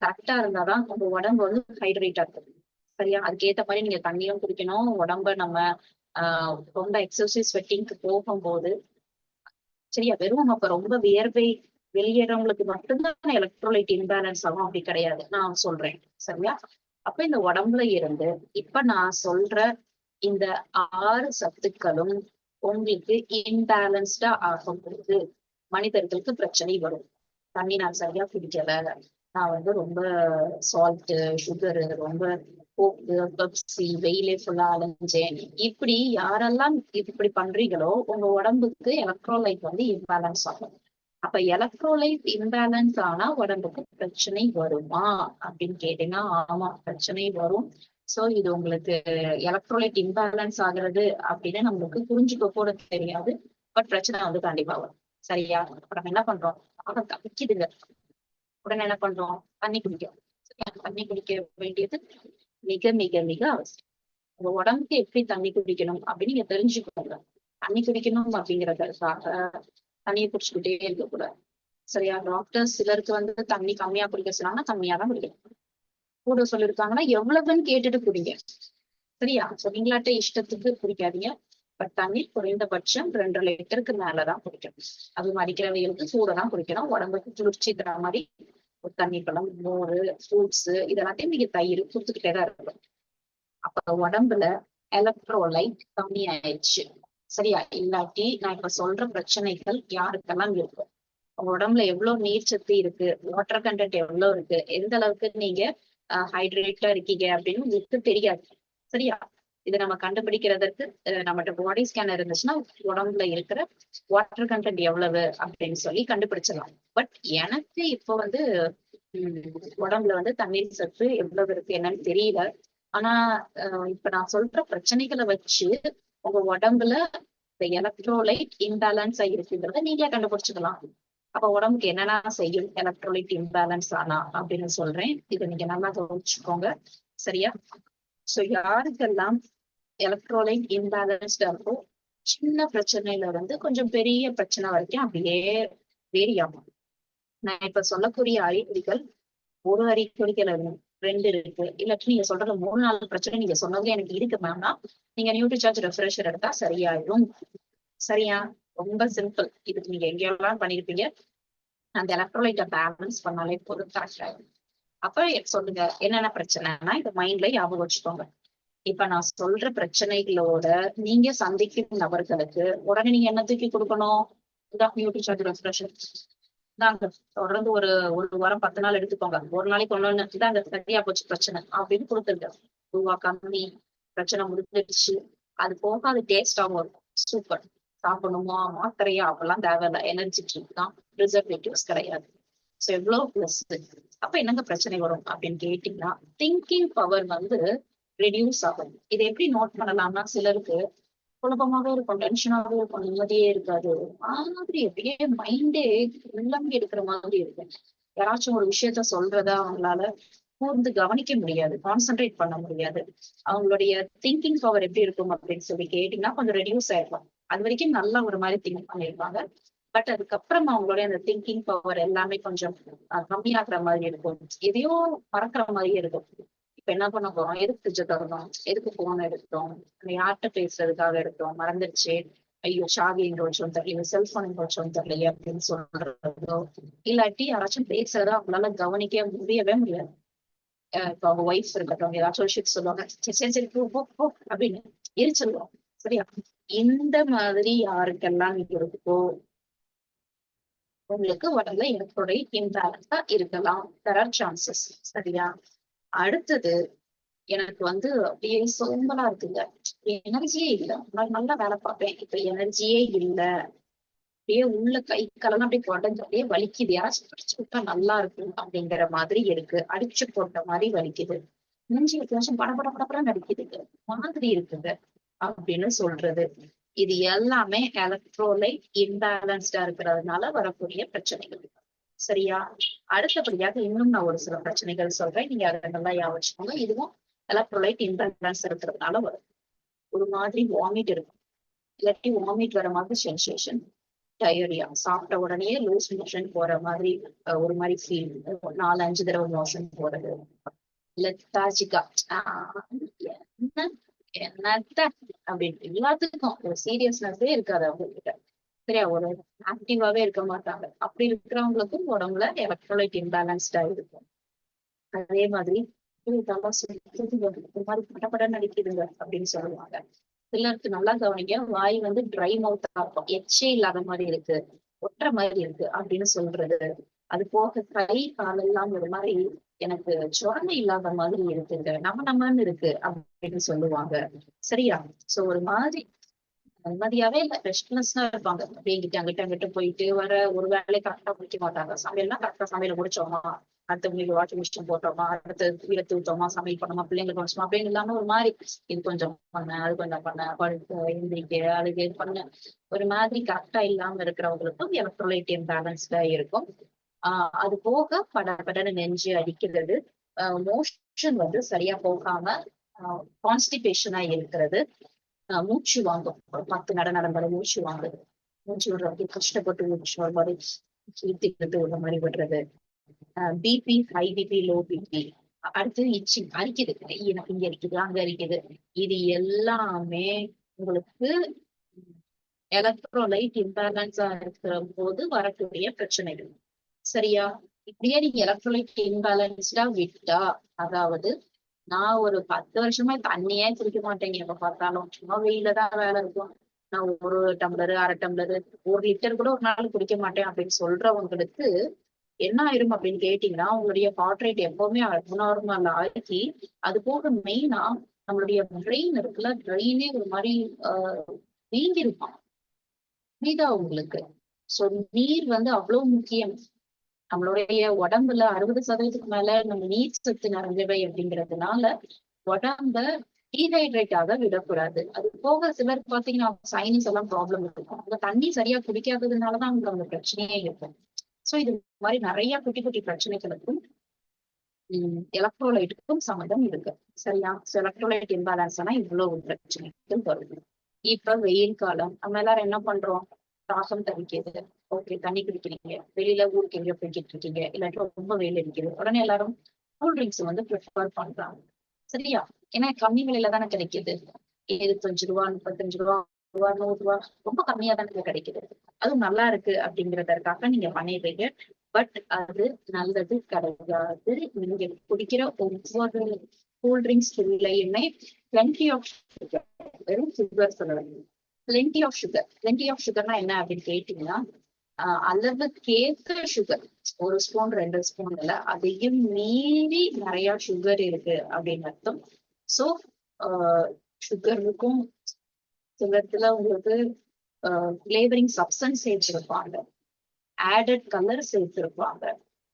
கரெக்டா இருந்தாதான் உங்க உடம்பு வந்து ஹைட்ரேட்டா இருக்கும். சரியா? அதுக்கேத்த மாதிரி நீங்க தண்ணியும் குடிக்கணும். உடம்ப நம்ம ரொம்ப எக்ஸசைஸ் ஸ்வெட்டிங்க்கு போகும்போது சரியா? வெறும் அப்ப ரொம்ப வியர்வை வெளியேறவங்களுக்கு மட்டும்தான் எலக்ட்ரோலைட் இம்பேலன்ஸ் ஆகும், அப்படி கிடையாது. நான் சொல்றேன். சரியா? அப்ப இந்த உடம்புல இருந்து இப்ப நான் சொல்ற இந்த 6 சத்துக்களும் உங்களுக்கு இம்பேலன்ஸ்டா ஆகும்போது மனிதர்களுக்கு பிரச்சனை வரும். தண்ணி நான் சரியா குடிக்கல, நான் வந்து ரொம்ப சால்ட், சுகரு, ரொம்ப கோக்கு, பெப்சி, வெயிலே ஃபுல்லா அலைஞ்சேன். இப்படி யாரெல்லாம் இப்படி பண்றீங்களோ உங்க உடம்புக்கு எலக்ட்ரோலைட் வந்து இம்பேலன்ஸ் ஆகும். அப்ப எலக்ட்ரோலைட் இம்பேலன்ஸ் ஆனா உடம்புக்கு பிரச்சனை வருமா அப்படின்னு கேட்டீங்கன்னா ஆமா, பிரச்சனை வரும். சோ இது உங்களுக்கு எலக்ட்ரோலைட் இம்பேலன்ஸ் ஆகுறது அப்படின்னு நம்மளுக்கு புரிஞ்சுக்க கூட தெரியாது. பட் பிரச்சனை வந்து கண்டிப்பா வரும். சரியா? அப்ப நம்ம என்ன பண்றோம்? தப்பிக்குதுங்க. உடனே என்ன பண்றோம்? தண்ணி குடிக்கிறோம். தண்ணி குடிக்க வேண்டியது மிக மிக மிக அவசியம். உங்க உடம்புக்கு எப்படி தண்ணி குடிக்கணும் அப்படின்னு நீங்க தெரிஞ்சுக்கோங்க. தண்ணி குடிக்கணும் அப்படிங்கறதுக்காக தண்ணியை குடிச்சுக்கிட்டே இருக்கக்கூடாது. சரியா? டாக்டர்ஸ் சிலருக்கு வந்து தண்ணி கம்மியா குடிக்க சொன்னாங்கன்னா கம்மியா தான் குடிக்கணும். கூட சொல்லிருக்காங்கன்னா எவ்வளவுன்னு கேட்டுட்டு குடிங்க. சரியா? நீங்களாட்ட இஷ்டத்துக்கு குடிக்காதீங்க. பட் தண்ணீர் குறைந்தபட்சம் 2 லிட்டருக்கு மேலதான் குடிக்கணும். அது மடிக்கிற வெயிலுக்கு சூட தான் குடிக்கணும். உடம்புக்கு குளிர்ச்சி தர மாதிரி தண்ணி, பழம், மோர், ஃப்ரூட்ஸ் இதெல்லாத்தையும் நீங்க தயிர் கொடுத்துக்கிட்டே தான் இருக்கணும். அப்ப உடம்புல எலக்ட்ரோலைட் கம்மி ஆயிடுச்சு. சரியா? இல்லாட்டி நான் இப்ப சொல்ற பிரச்சனைகள் யாருக்கெல்லாம் இருக்கும்? உங்க உடம்புல எவ்வளவு நீர் சத்து இருக்கு, வாட்டர் கண்டென்ட் எவ்வளவு இருக்கு, எந்த அளவுக்கு நீங்க ஹைட்ரேட்டா இருக்கீங்க அப்படின்னு உங்களுக்கு தெரியாது. சரியா? இதை நம்ம கண்டுபிடிக்கிறதுக்கு நம்மகிட்ட பாடி ஸ்கேனர் இருந்துச்சுன்னா உடம்புல இருக்கிற வாட்டர் கண்டென்ட் எவ்வளவு அப்படின்னு சொல்லி கண்டுபிடிச்சிடலாம். பட் எனக்கு இப்போ வந்து உடம்புல வந்து தண்ணீர் சத்து எவ்வளவு இருக்கு என்னன்னு தெரியல. ஆனா இப்ப நான் சொல்ற பிரச்சனைகளை வச்சு உங்க உடம்புல இந்த எலக்ட்ரோலைட் இம்பேலன்ஸ் இருக்குங்கிறத நீங்களே கண்டுபிடிச்சுக்கலாம். அப்ப உடம்புக்கு என்னென்ன செய்யும் எலக்ட்ரோலைட் இம்பேலன்ஸ் ஆனா அப்படின்னு சொல்றேன். இதை நீங்க நல்லா கவனிச்சுக்கோங்க. சரியா? சோ யாருக்கெல்லாம் எலக்ட்ரோலைட் இம்பேலன்ஸ்டா இருக்கோ சின்ன பிரச்சனையில இருந்து கொஞ்சம் பெரிய பிரச்சனை வரைக்கும் அப்படியே வேரி ஆகும். நான் இப்ப சொல்லக்கூடிய அறிகுறிகள் ஒரு அறிகுறிகள் 2 இருக்கு, இல்லாட்டி நீங்க சொல்றது 3-4 பிரச்சனை நீங்க சொன்னதுல எனக்கு இருக்கு மேம்னா நீங்க நியூட்ரிசார்ஜ் ரெஃப்ரெஷர் எடுத்தா சரியாயிடும். சரியா? ரொம்ப சிம்பிள். இதுக்கு நீங்க எங்கெல்லாம் பண்ணிருப்பீங்க, அந்த எலக்ட்ரோலைட்டை பேலன்ஸ் பண்ணாலே போதும், கரெக்ட் ஆயிடும். அப்ப சொல்லுங்க என்னென்ன பிரச்சனைனா இந்த மைண்ட்ல ஞாபகம் வச்சுக்கோங்க. இப்ப நான் சொல்ற பிரச்சனைகளோட நீங்க சந்திக்கும் நபர்களுக்கு உடனே நீங்க என்ன தூக்கி கொடுக்கணும்? நியூட்ரிசார்ஜ் ரெஃப்ரெஷர் இதாங்க, தொடர்ந்து ஒரு 1 வாரம் 10 நாள் எடுத்துக்கோங்க. ஒரு நாளைக்கு ஒண்ணு இதாங்க சரியா போச்சு பிரச்சனை அப்படின்னு கொடுத்துருங்க. ரூபா கம்மி, பிரச்சனை முடிஞ்சிடுச்சு. அது போக அது டேஸ்டாவும் இருக்கும். சூப்பர். சாப்பிடணுமா, மாத்திரையா அப்பெல்லாம் தேவையில்ல. எனர்ஜி ட்ரிங்க் தான், ப்ரிசர்வேட்டிவ்ஸ் கிடையாது. சோ எவ்வளவு பிளஸ். அப்ப என்னங்க பிரச்சனை வரும் அப்படின்னு கேட்டீங்கன்னா திங்கிங் பவர் வந்து ரெடியூஸ் ஆகும். இதை எப்படி நோட் பண்ணலாம்னா சிலருக்கு குழப்பமாவே இருக்கும், டென்ஷனாவே இருக்கும், நிம்மதியே இருக்காது. மாதிரி அப்படியே மைண்டே உள்ளம்பி எடுக்கிற மாதிரி இருக்கும். யாராச்சும் ஒரு விஷயத்த சொல்றத அவங்களால கூர்ந்து கவனிக்க முடியாது, கான்சென்ட்ரேட் பண்ண முடியாது. அவங்களுடைய திங்கிங் பவர் எப்படி இருக்கும் அப்படின்னு சொல்லி கேட்டீங்கன்னா கொஞ்சம் ரெடியூஸ் ஆயிருக்கும். அது வரைக்கும் நல்லா ஒரு மாதிரி திங்க் பண்ணிருப்பாங்க. பட் அதுக்கப்புறம் அவங்களுடைய அந்த திங்கிங் பவர் எல்லாமே கொஞ்சம் கம்மியாக்குற மாதிரி இருக்கும். எதையோ மறக்கிற மாதிரியே இருக்கும். இப்ப என்ன பண்ண போறோம், எதுக்கு ஃப்ரிட்ஜ திறந்தோம், எதுக்கு போன் எடுத்தோம், யார்கிட்ட பேசுறதுக்காக எடுத்தோம், மறந்துருச்சு, ஐயோ சாவி எங்க வச்சோம் தெரியல, செல்போன் எங்க வச்சோம் தெரியலையே அப்படின்னு சொல்றதோ, இல்லாட்டி யாராச்சும் பேசுறதோ அவங்களால கவனிக்க முடியவே முடியாது. இப்ப அவங்க ஒய்ஃப் இருக்கட்டும், ஏதாச்சும் ஒரு விஷயத்த சொல்லுவாங்க, சரி சரி போ போ போ அப்படின்னு எரிச்சல்வோம். சரியா? இந்த மாதிரி யாருக்கெல்லாம் இருக்கோ உங்களுக்கு உடம்புல எலக்ட்ரோலைட் இம்பேலன்ஸா இருக்கலாம். There are chances. சரியா? அடுத்தது எனக்கு வந்து அப்படியே சோம்பலா இருக்குங்க, எனர்ஜியே இல்ல. நல்லா வேலை பார்ப்பேன், இப்ப எனர்ஜியே இல்ல. அப்படியே உள்ள கை காலெல்லாம் அப்படியே உடஞ்சு அப்படியே வலிக்குது. யாராச்சும் பிடிச்சு விட்டா நல்லா இருக்கும் அப்படிங்கிற மாதிரி இருக்கு. அடிச்சு போட்ட மாதிரி வலிக்குது. மூஞ்சி வித்தியாசம் படபட படப்பட நடிக்குதுங்க மாதிரி இருக்குங்க அப்படின்னு சொல்றது. இது எல்லாமே எலக்ட்ரோலைட் இம்பேலன்ஸ்டா இருக்கிறதுனால வரக்கூடிய பிரச்சனைகள். சரியா? அடுத்தபடியாக இன்னும் நான் ஒரு சில பிரச்சனைகள் சொல்றேன், நீங்க அதை நல்லா ஞாபகம் வச்சுக்கோங்க. இதுவும் எலக்ட்ரோலைட் இம்பேலன்ஸ் இருக்கிறதுனால வரும். ஒரு மாதிரி வாமிட் இருக்கும், இல்லாட்டி வாமிட் வர மாதிரி சென்சேஷன், டயரியா, சாப்பிட்ட உடனே லூஸ் மோஷன் போற மாதிரி ஒரு மாதிரி ஃபீல், 4-5 தடவை மோஷன் போறது, லெத்தாஜிக்கா என்ன என்னத்த அப்படின்னு எல்லாத்துக்கும் ஒரு சீரியஸ்னஸே இருக்காது அவங்க கிட்ட. சரியா? ஒரு ஆக்டிவாவே இருக்க மாட்டாங்க. அப்படி இருக்கிறவங்களுக்கும் உடம்புல எலக்ட்ரோலைட் இம்பேலன்ஸ்டா இருக்கும். அதே மாதிரி ஒரு மாதிரி படப்பட நடிக்குதுங்க அப்படின்னு சொல்லுவாங்க. சிலருக்கு நல்லா கவனிக்க, வாய் வந்து ட்ரை மவுத்தா இருக்கும், எச்சே இல்லாத மாதிரி இருக்கு, ஒட்டுற மாதிரி இருக்கு அப்படின்னு சொல்றது. அது போக கை காலெல்லாம் ஒரு மாதிரி எனக்கு சுரண்டை இல்லாத மாதிரி இருக்குங்க, நம்மன்னு இருக்கு அப்படின்னு சொல்லுவாங்க. சரியா? சோ ஒரு மாதிரி நிம்மதியாவே இல்ல, ரெஸ்ட்லெஸ்ஸா இருப்பாங்க. அப்படியே இங்கிட்ட அங்கிட்ட போயிட்டு வர, ஒரு வேலையை கரெக்டா முடிக்க மாட்டாங்க. சமையல்னா கரெக்டா சமையல முடிச்சோமா, அடுத்தவங்களுக்கு வாஷிங் மிஷின் போட்டோமா, அடுத்து வீட தூத்தோமா, சமையல் பண்ணோமா, பிள்ளைங்களுக்கு வச்சோமா அப்படின்னு இல்லாம ஒரு மாதிரி இது கொஞ்சம் பண்ண, அது கொஞ்சம் பண்ண, படுக்க எழுந்திரிக்க, அதுக்கு பண்ண, ஒரு மாதிரி கரெக்டா இல்லாம இருக்கிறவங்களுக்கும் எலக்ட்ரோலைட் இம்பேலன்ஸ்டா இருக்கும். அது போக படன்னு நெஞ்சு அடிக்கிறது, மோஷன் வந்து சரியா போகாம கான்ஸ்டிபேஷனா இருக்கிறது, மூச்சு வாங்கும், ஒரு 10 நடந்தாலும் மூச்சு வாங்குது, மூச்சு விடுறது கஷ்டப்பட்டு மூச்சு ஒரு மாதிரி இழுத்துக்கிட்டு ஒரு மாதிரி விடுறது, BP, high BP, low BP, அடுத்து இச்சிங், அரிக்குது, எனக்கு இங்க அரிக்குது அங்க அரிக்குது. இது எல்லாமே உங்களுக்கு எலக்ட்ரோலைட் இம்பேலன்ஸா இருக்கிற போது வரக்கூடிய பிரச்சனைகள். சரியா? இப்படியே நீங்க எலக்ட்ரோலைட் இம்பேலன்ஸ்டா விட்டா, அதாவது நான் ஒரு 10 வருஷமா தண்ணியே குடிக்க மாட்டேங்க, எப்ப பார்த்தாலும் சும்மா வெயில தான் வேலை இருக்கும், நான் ஒரு டம்ளரு, அரை டம்ளரு, 1 லிட்டர் கூட ஒரு நாள் குடிக்க மாட்டேன் அப்படின்னு சொல்றவங்களுக்கு என்ன ஆயிரும் அப்படின்னு கேட்டீங்கன்னா, உங்களுடைய ஹார்ட் ரேட் எப்பவுமே அப்நார்மல் ஆகி, அது போக மெயினா நம்மளுடைய பிரெயின் இருக்குல்ல, பிரெயினே ஒரு மாதிரி வீங்கிருப்பான். புரியுதா உங்களுக்கு? சோ நீர் வந்து அவ்வளவு முக்கியம். நம்மளுடைய உடம்புல 60% மேல நம்ம நீர் சத்து நிறைஞ்சவை அப்படிங்கிறதுனால உடம்ப டீஹைட்ரேட் ஆக விடக்கூடாது. அது போக சிலருக்கு பாத்தீங்கன்னா சைனஸ் எல்லாம் ப்ராப்ளம் இருக்கும், அந்த தண்ணி சரியா குடிக்காததுனாலதான் அவங்களுக்கு அந்த பிரச்சனையே இருக்கும். சோ இது மாதிரி நிறைய குட்டி குட்டி பிரச்சனைகளுக்கும் எலக்ட்ரோலைட்டுக்கும் சம்மந்தம் இருக்கு. சரியா? எலக்ட்ரோலைட் இம்பேலன்ஸ்னா இவ்வளவு பிரச்சனைகள் வருது. இப்ப வெயில் காலம், நம்ம எல்லாரும் என்ன பண்றோம், தாகம் தவிக்கிறது, ஓகே தண்ணி குடிக்கிறீங்க, வெளியில ஊருக்கு எங்கேயோ போய்கிட்டு இருக்கீங்க, இல்லாட்டி ரொம்ப வெயில் அடிக்குது, உடனே எல்லாரும் கூல் ட்ரிங்க்ஸ் வந்து ப்ரிஃபர் பண்றாங்க. சரியா? ஏன்னா கம்மி விலையில தானே கிடைக்குது, 25 ரூபா, 35 ரூபா, 100 ரூபா, ரொம்ப கம்மியா தானே கிடைக்குது, அதுவும் நல்லா இருக்கு அப்படிங்கிறதற்காக நீங்க பண்ணிடுறீங்க. பட் அது நல்லது கிடையாது. நீங்க குடிக்கிற ஒவ்வொரு கூல் ட்ரிங்க்ஸ் விலையுமே பிளென்டி ஆஃப் சுகர், வெறும் சுகர் சொல்லலாம், plenty of sugar. Plenty of சுகர்னா என்ன அப்படின்னு கேட்டீங்கன்னா, அளவுக்கேற்ற சுகர், 1 ஸ்பூன் 2 ஸ்பூன் இல்ல, அதையும் மீறி நிறைய சுகர் இருக்கு அப்படின்னு அர்த்தம். சோ சுகருக்கும் சுகர்ல உங்களுக்கு ஃபிளேவரிங் சப்ஸ்டன்ஸ் சேர்த்திருப்பாங்க, ஆடட் கலர் சேர்த்திருப்பாங்க.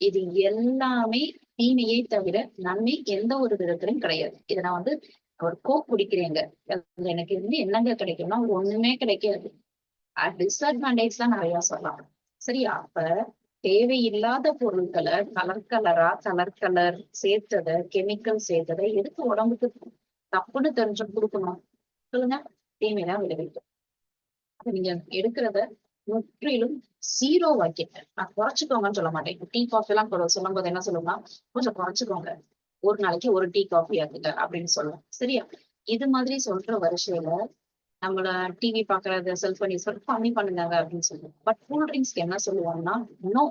இது எல்லாமே தீமையை தவிர நன்மை எந்த ஒரு விதத்திலும் கிடையாது. இதை நான் வந்து ஒரு கோக் குடிக்கிறேங்க, எனக்கு வந்து என்னங்க கிடைக்கும்னா ஒண்ணுமே கிடைக்காது. டிஸ்அட்வான்டேஜ் தான் நிறைய சொல்லலாம். சரியா? அப்ப தேவையில்லாத பொருட்களை கலர் கலர் சேர்த்ததை, கெமிக்கல் சேர்த்ததை எதுக்கு உடம்புக்கு தப்புன்னு தெரிஞ்சு கொடுக்கணும் சொல்லுங்க? தீமைதான் விளைவிக்கும். நீங்க எடுக்கிறத முற்றிலும் ஜீரோ வாக்கிட்டு, நான் குறைச்சிக்கோங்கன்னு சொல்ல மாட்டேன். டீ காஃபி எல்லாம் சொல்லும் போது என்ன சொல்லுவோம்னா, கொஞ்சம் குறைச்சிக்கோங்க, ஒரு நாளைக்கு 1 டீ காஃபி ஆகுங்க அப்படின்னு சொல்லுவோம். சரியா? இது மாதிரி சொல்ற வரிசையில நம்மள டிவி பாக்குறது, செல்போன் யூஸ் கம்மி பண்ணுங்க அப்படின்னு சொல்லுவோம். பட் கூல் ட்ரிங்க்ஸ்க்கு என்ன சொல்லுவாங்கன்னா, நோ,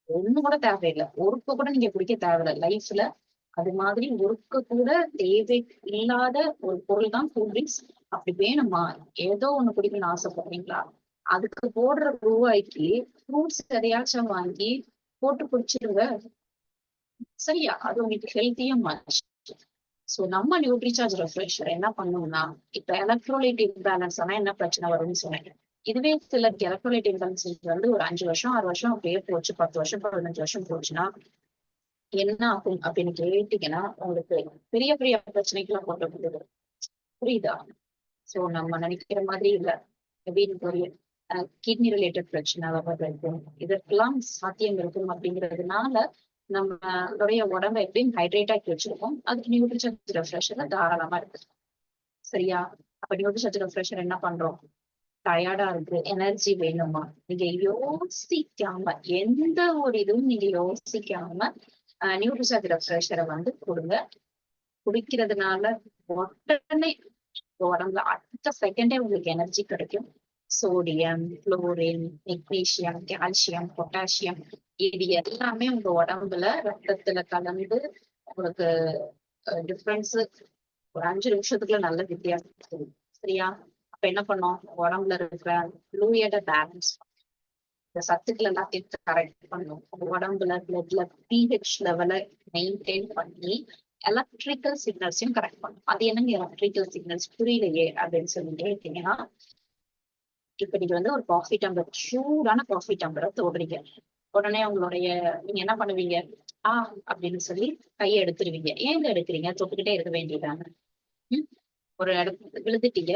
ஒண்ணு கூட தேவையில்லை, ஒருக்க கூட நீங்க குடிக்க தேவையில்லை லைஃப்ல. அது மாதிரி ஒருக்க கூட தேவை இல்லாத ஒரு பொருள் தான் கூல் ட்ரிங்க்ஸ். அப்படி வேணுமா, ஏதோ ஒண்ணு குடிக்கணும்னு ஆசைப்படுறீங்களா, அதுக்கு போடுற ரூபாய்க்கு ஃப்ரூட்ஸ் எதையாச்சும் வாங்கி போட்டு குடிச்சிருங்க. சரியா? அது உங்களுக்கு ஹெல்த்தியும் ஆச்சு. சோ நம்ம நியூட்ரிசார்ஜ் ரெஃப்ரெஷர் என்ன பண்ணுவோம்னா, இப்ப எலக்ட்ரோலைட் இம்பேலன்ஸ் ஆனா என்ன பிரச்சனை வரும்னு சொன்னேன். இதுவே சிலருக்கு எலக்ட்ரோலைட் இம்பேலன்ஸ் வந்து ஒரு 5 வருஷம் 6 வருஷம் அப்படியே போச்சு, 10 வருஷம் 15 வருஷம் போச்சுன்னா என்ன ஆகும் அப்படின்னு கேட்டீங்கன்னா, உங்களுக்கு பெரிய பெரிய பிரச்சனைக்குலாம் கொண்டு வந்தது. புரியுதா? சோ நம்ம நினைக்கிற மாதிரி இல்ல. வீட்டுக்குரிய கிட்னி ரிலேட்டட் பிரச்சனை வர்றது இதற்கெல்லாம் சாத்தியம் இருக்கும் அப்படிங்கிறதுனால நம்மளுடைய உடம்ப எப்படியும் ஹைட்ரேட் ஆக்கி வச்சிருக்கோம். அதுக்கு நியூட்ரிஷன் ரெஃப்ரெஷர் தாராளமா இருக்கு. சரியா? அப்ப நியூட்ரிஷன் ரெஃப்ரெஷர் என்ன பண்றோம்? டயர்டா இருக்கு, எனர்ஜி வேணுமா? நீங்க யோசிக்காம எந்த ஒரு இதுவும் நீங்க யோசிக்காம நியூட்ரிஷன் ரெஃப்ரெஷரை வந்து கொடுங்க. குடிக்கிறதுனால உடனே உடம்புல அடுத்த செகண்டே உங்களுக்கு எனர்ஜி கிடைக்கும். Sodium, chlorine, magnesium, calcium, potassium இது எல்லாமே உங்க உடம்புல ரத்தத்துல கலந்து உங்களுக்கு டிஃபரன்ஸ் ஒரு 5 நிமிஷத்துக்குள்ள நல்ல வித்தியாசம் தெரியும். சரியா? அப்ப என்ன பண்ணோம்? உடம்புல இருக்கிற ஃப்ளூயிட பேலன்ஸ், இந்த சத்துக்கள் எல்லாத்தையும் கரெக்ட் பண்ணும். உடம்புல பிளட்ல pH லெவலை மெயின்டைன் பண்ணி எலக்ட்ரிக்கல் சிக்னல்ஸையும் கரெக்ட் பண்ணும். அது என்னங்க எலக்ட்ரிக்கல் சிக்னல்ஸ் புரியலையே அப்படின்னு சொல்லி கேட்டீங்கன்னா, இப்ப நீங்க வந்து ஒரு காஃபி டம்ளர், சூடான காஃபி டம்ளரை தொடுறீங்க. உடனே உங்களுடைய நீங்க என்ன பண்ணுவீங்க? அப்படின்னு சொல்லி கையை எடுத்துருவீங்க. ஏங்க எடுக்கிறீங்க? தொட்டுக்கிட்டே இருக்க வேண்டியதாங்க. ஒரு இடத்துல விழுந்துட்டீங்க,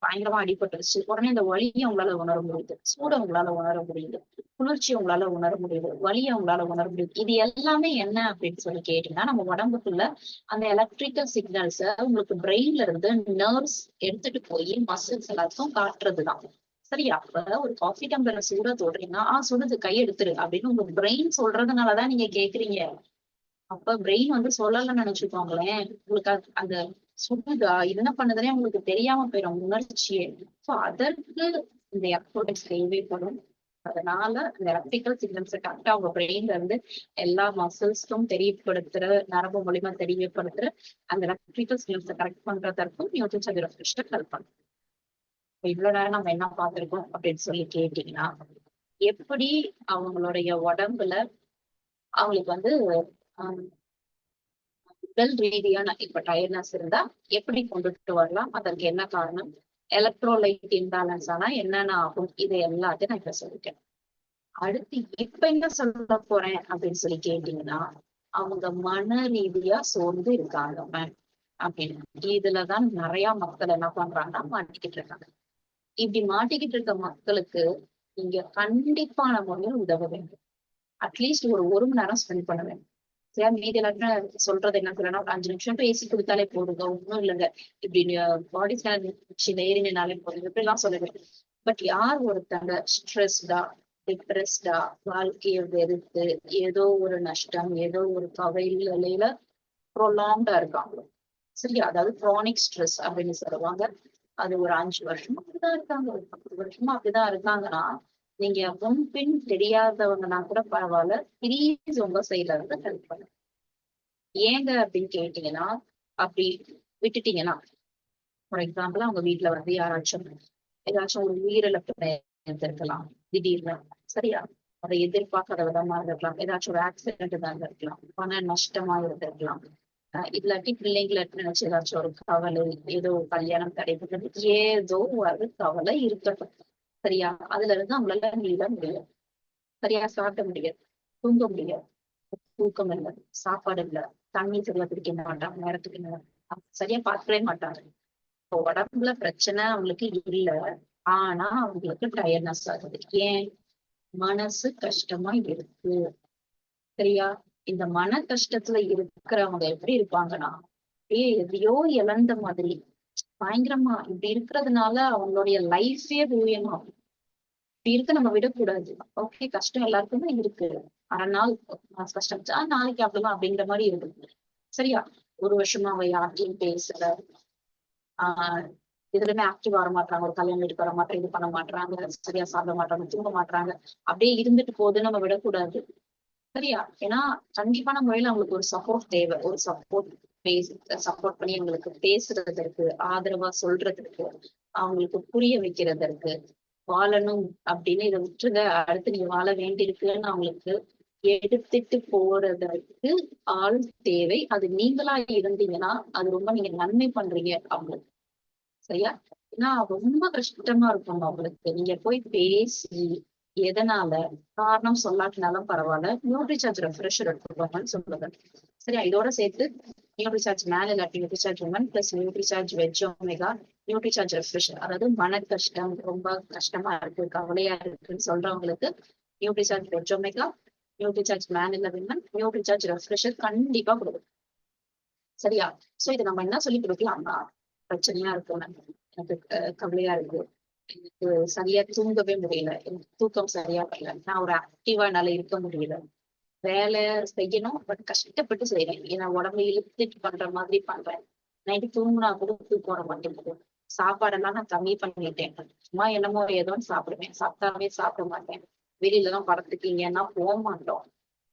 பயங்கரமா அடிபட்டுருச்சு. உடனே இந்த வலியை உங்களால உணர முடியுது, சூட உங்களால உணர முடியுது, குளிர்ச்சி உங்களால உணர முடியுது, வலியை உங்களால உணர முடியுது. இது எல்லாமே என்ன அப்படின்னு சொல்லி கேட்டீங்கன்னா, நம்ம உடம்புக்குள்ள அந்த எலக்ட்ரிக்கல் சிக்னல்ஸ உங்களுக்கு பிரெயின்ல இருந்து நர்வ்ஸ் எடுத்துட்டு போய் மசில்ஸ் எல்லாத்தையும் காட்டுறதுதான். சரியா? அப்ப ஒரு காஃபி டம்ளர் சூட தொடுறீங்கன்னா, சுடுது கை எடுத்துரு அப்படின்னு உங்க பிரெயின் சொல்றதுனாலதான் நீங்க கேக்குறீங்க. அப்ப பிரெயின் வந்து சொல்லலன்னு நினைச்சுக்கோங்களேன், உங்களுக்கு அந்த சுடுதா இது என்ன பண்ணுதுன்னே உங்களுக்கு தெரியாம போயிடும் உணர்ச்சியே. சோ அதற்கு இந்த எலக்ட்ரோடைட்ஸ் தேவைப்படும். அதனால இந்த எலக்ட்ரிக்கல் சிக்னல்ஸ் கரெக்டா உங்க பிரெயின்ல இருந்து எல்லா மசில்ஸ்க்கும் தெரியப்படுத்துற, நரம்பு மூலியமா தெரியப்படுத்துற அந்த எலக்ட்ரிக்கல் சிக்னல்ஸை கரெக்ட் பண்றதற்கும் நியூட்ரிஷன் ரெஃப்ரெஷர் ஹெல்ப் பண்ணும். இவ்வளவு நேரம் நம்ம என்ன பார்த்திருக்கோம் அப்படின்னு சொல்லி கேட்டீங்கன்னா, எப்படி அவங்களுடைய உடம்புல அவங்களுக்கு வந்து உடல் ரீதியான இப்ப டயர்ட்னஸ் இருந்தா எப்படி கொண்டுட்டு வரலாம், அதற்கு என்ன காரணம், எலக்ட்ரோலைட் இம்பேலன்ஸ் ஆனா என்னென்ன ஆகும், இது எல்லாத்தையும் நான் இப்ப சொல்லிட்டேன். அடுத்து இப்ப என்ன சொல்ல போறேன் அப்படின்னு சொல்லி கேட்டீங்கன்னா, அவங்க மன ரீதியா சோர்ந்து இருக்காங்க அப்படின்னு. இதுலதான் நிறைய மக்கள் என்ன பண்றாங்கன்னா மாட்டிக்கிட்டு இருக்காங்க. இப்படி மாட்டிக்கிட்டு இருக்க மக்களுக்கு நீங்க கண்டிப்பான முறையில் உதவ வேண்டும். அட்லீஸ்ட் ஒரு மணி நேரம் ஸ்பெண்ட் பண்ண வேண்டும். சரி, மீதி எல்லாரும் சொல்றது என்ன சொல்லனா, ஒரு 5 நிமிஷம் பேசி கொடுத்தாலே போடுங்க, ஒண்ணும் இல்லைங்க, இப்படி பாடி ஸ்கேன் ஏறினாலே போடுங்க, இப்படி எல்லாம் சொல்லுவேன். பட் யார் ஒருத்தங்க ஸ்ட்ரெஸ்டா, டிப்ரெஸ்டா, வாழ்க்கையை வெறுத்து, ஏதோ ஒரு நஷ்டம், ஏதோ ஒரு கவலையில ப்ரொலாங்டா இருக்காங்களோ, சரியா? அதாவது குரானிக் ஸ்ட்ரெஸ் அப்படின்னு சொல்லுவாங்க. அது ஒரு 5 வருஷமா அப்படிதான் இருக்காங்க, ஒரு 10 வருஷமா அப்படிதான் இருக்காங்கன்னா, நீங்க முன்பின் தெரியாதவங்கன்னா கூட பரவாயில்ல, ப்ளீஸ் உங்க சைட்ல இருந்து ஹெல்ப் பண்ணுங்க. ஏங்க அப்படின்னு கேட்டீங்கன்னா, அப்படி விட்டுட்டீங்கன்னா, ஃபார் எக்ஸாம்பிள் அவங்க வீட்டுல வந்து ஏதாச்சும் ஒரு உயிரிழப்பு இருந்திருக்கலாம் திடீர்னு. சரியா? அதை எதிர்பார்க்காத விதமா இருந்திருக்கலாம், ஏதாச்சும் ஒரு ஆக்சிடென்ட் தான் இருந்திருக்கலாம், பண நஷ்டமா இருந்திருக்கலாம், இல்லாட்டி பிள்ளைங்களை நினைச்சு ஏதாச்சும் ஒரு கவலை, ஏதோ கல்யாணம் தடைபட்டது, ஏதோ ஒரு கவலை இருக்கட்டும். சரியா? அதுல இருந்து அவங்களால மீள முடியாது. சரியா சாப்பிட முடியாது, தூங்க முடியாது, தூக்கம் இல்லை, சாப்பாடு இல்லை, தண்ணி சரியா குடிக்க மாட்டாங்க, நேரத்துக்கு சரியா பார்க்கவே மாட்டாங்க. இப்போ உடம்புல பிரச்சனை அவங்களுக்கு இல்லை, ஆனா அவங்களுக்கு டயர்ட்னஸ் ஆகுது. ஏன்? மனசு கஷ்டமா இருக்கு. சரியா? இந்த மன கஷ்டத்துல இருக்கிறவங்க எப்படி இருப்பாங்கன்னா, எதையோ இழந்த மாதிரி பயங்கரமா இப்படி இருக்கிறதுனால அவங்களுடைய லைஃபே ரூயமாகும். இப்படி இருக்க நம்ம விடக்கூடாது. ஓகே, கஷ்டம் எல்லாருக்குமே இருக்கு, அரை நாள் கஷ்டம் நாளைக்கு அப்படிலாம் அப்படிங்கிற மாதிரி இருக்கு. சரியா? ஒரு வருஷமா அவ யார்கிட்டையும் பேசல, இதுலயுமே ஆக்டிவ் வர மாட்டாங்க, ஒரு கல்யாணம் வீட்டுக்கு வர மாட்டாங்க, இது பண்ண மாட்டாங்க, சரியா சாப்பிட மாட்டாங்க, தூங்க மாட்டாங்க, அப்படியே இருந்துட்டு போகுது, நம்ம விடக்கூடாது. சரியா? ஏன்னா கண்டிப்பான முறையில அவங்களுக்கு ஒரு சப்போர்ட் தேவை. ஒரு சப்போர்ட் பண்ணி அவங்களுக்கு பேசுறதற்கு, ஆதரவா சொல்றதுக்கு, அவங்களுக்கு புரிய வைக்கிறதற்கு, வாழணும் அப்படின்னு இதை விட்டுருங்க, அடுத்து நீங்க வாழ வேண்டியிருக்குன்னு அவங்களுக்கு எடுத்துட்டு போறதற்கு ஆள் தேவை. அது நீங்களா இருந்தீங்கன்னா அது ரொம்ப நீங்க நன்மை பண்றீங்க அவங்களுக்கு. சரியா? ஏன்னா ரொம்ப கஷ்டமா இருக்கும் அவங்களுக்கு. நீங்க போய் பேசி எதனால காரணம் சொல்லாட்டினாலும் பரவாயில்ல, நியூட்ரிசார்ஜ் ரெஃப்ரெஷர் எடுத்துக்கோங்கன்னு சொல்லுங்க. சரியா? இதோட சேர்த்து நியூட்ரிசார்ஜ் மேன் இல்லாட்டி Nutricharge woman plus Nutricharge veg omega, Nutricharge refresher, அதாவது மன கஷ்டம், ரொம்ப கஷ்டமா இருக்கு, கவலையா இருக்குன்னு சொல்றவங்களுக்கு Nutricharge veg omega, Nutricharge man இல்ல விமன், நியூட்ரிசார்ஜ் ரெஃப்ரெஷர் கண்டிப்பா கொடுக்கும். சரியா? சோ இது நம்ம என்ன சொல்லி கொடுக்கலாம்னா, பிரச்சனையா இருக்கு, எனக்கு கவலையா இருக்கு, எனக்கு சரியா தூங்கவே முடியல, எனக்கு தூக்கம் சரியா வரல, நான் ஒரு ஆக்டிவா என்னால இருக்க முடியல, வேலை செய்யணும் பட் கஷ்டப்பட்டு செய்யறேன், ஏன்னா உடம்பு இழுத்துட்டு பண்ற மாதிரி பண்றேன், நைட்டு தூங்கினா கூட தூக்கம் வர மாட்டேங்குது, சாப்பாடெல்லாம் நான் கம்மி பண்ணிட்டேன், சும்மா என்னமோ ஏதோன்னு சாப்பிடுவேன், சாப்பிட்டாவே சாப்பிட மாட்டேன், வெளியில எல்லாம் படத்துக்கு இங்கன்னா போக மாட்டோம்,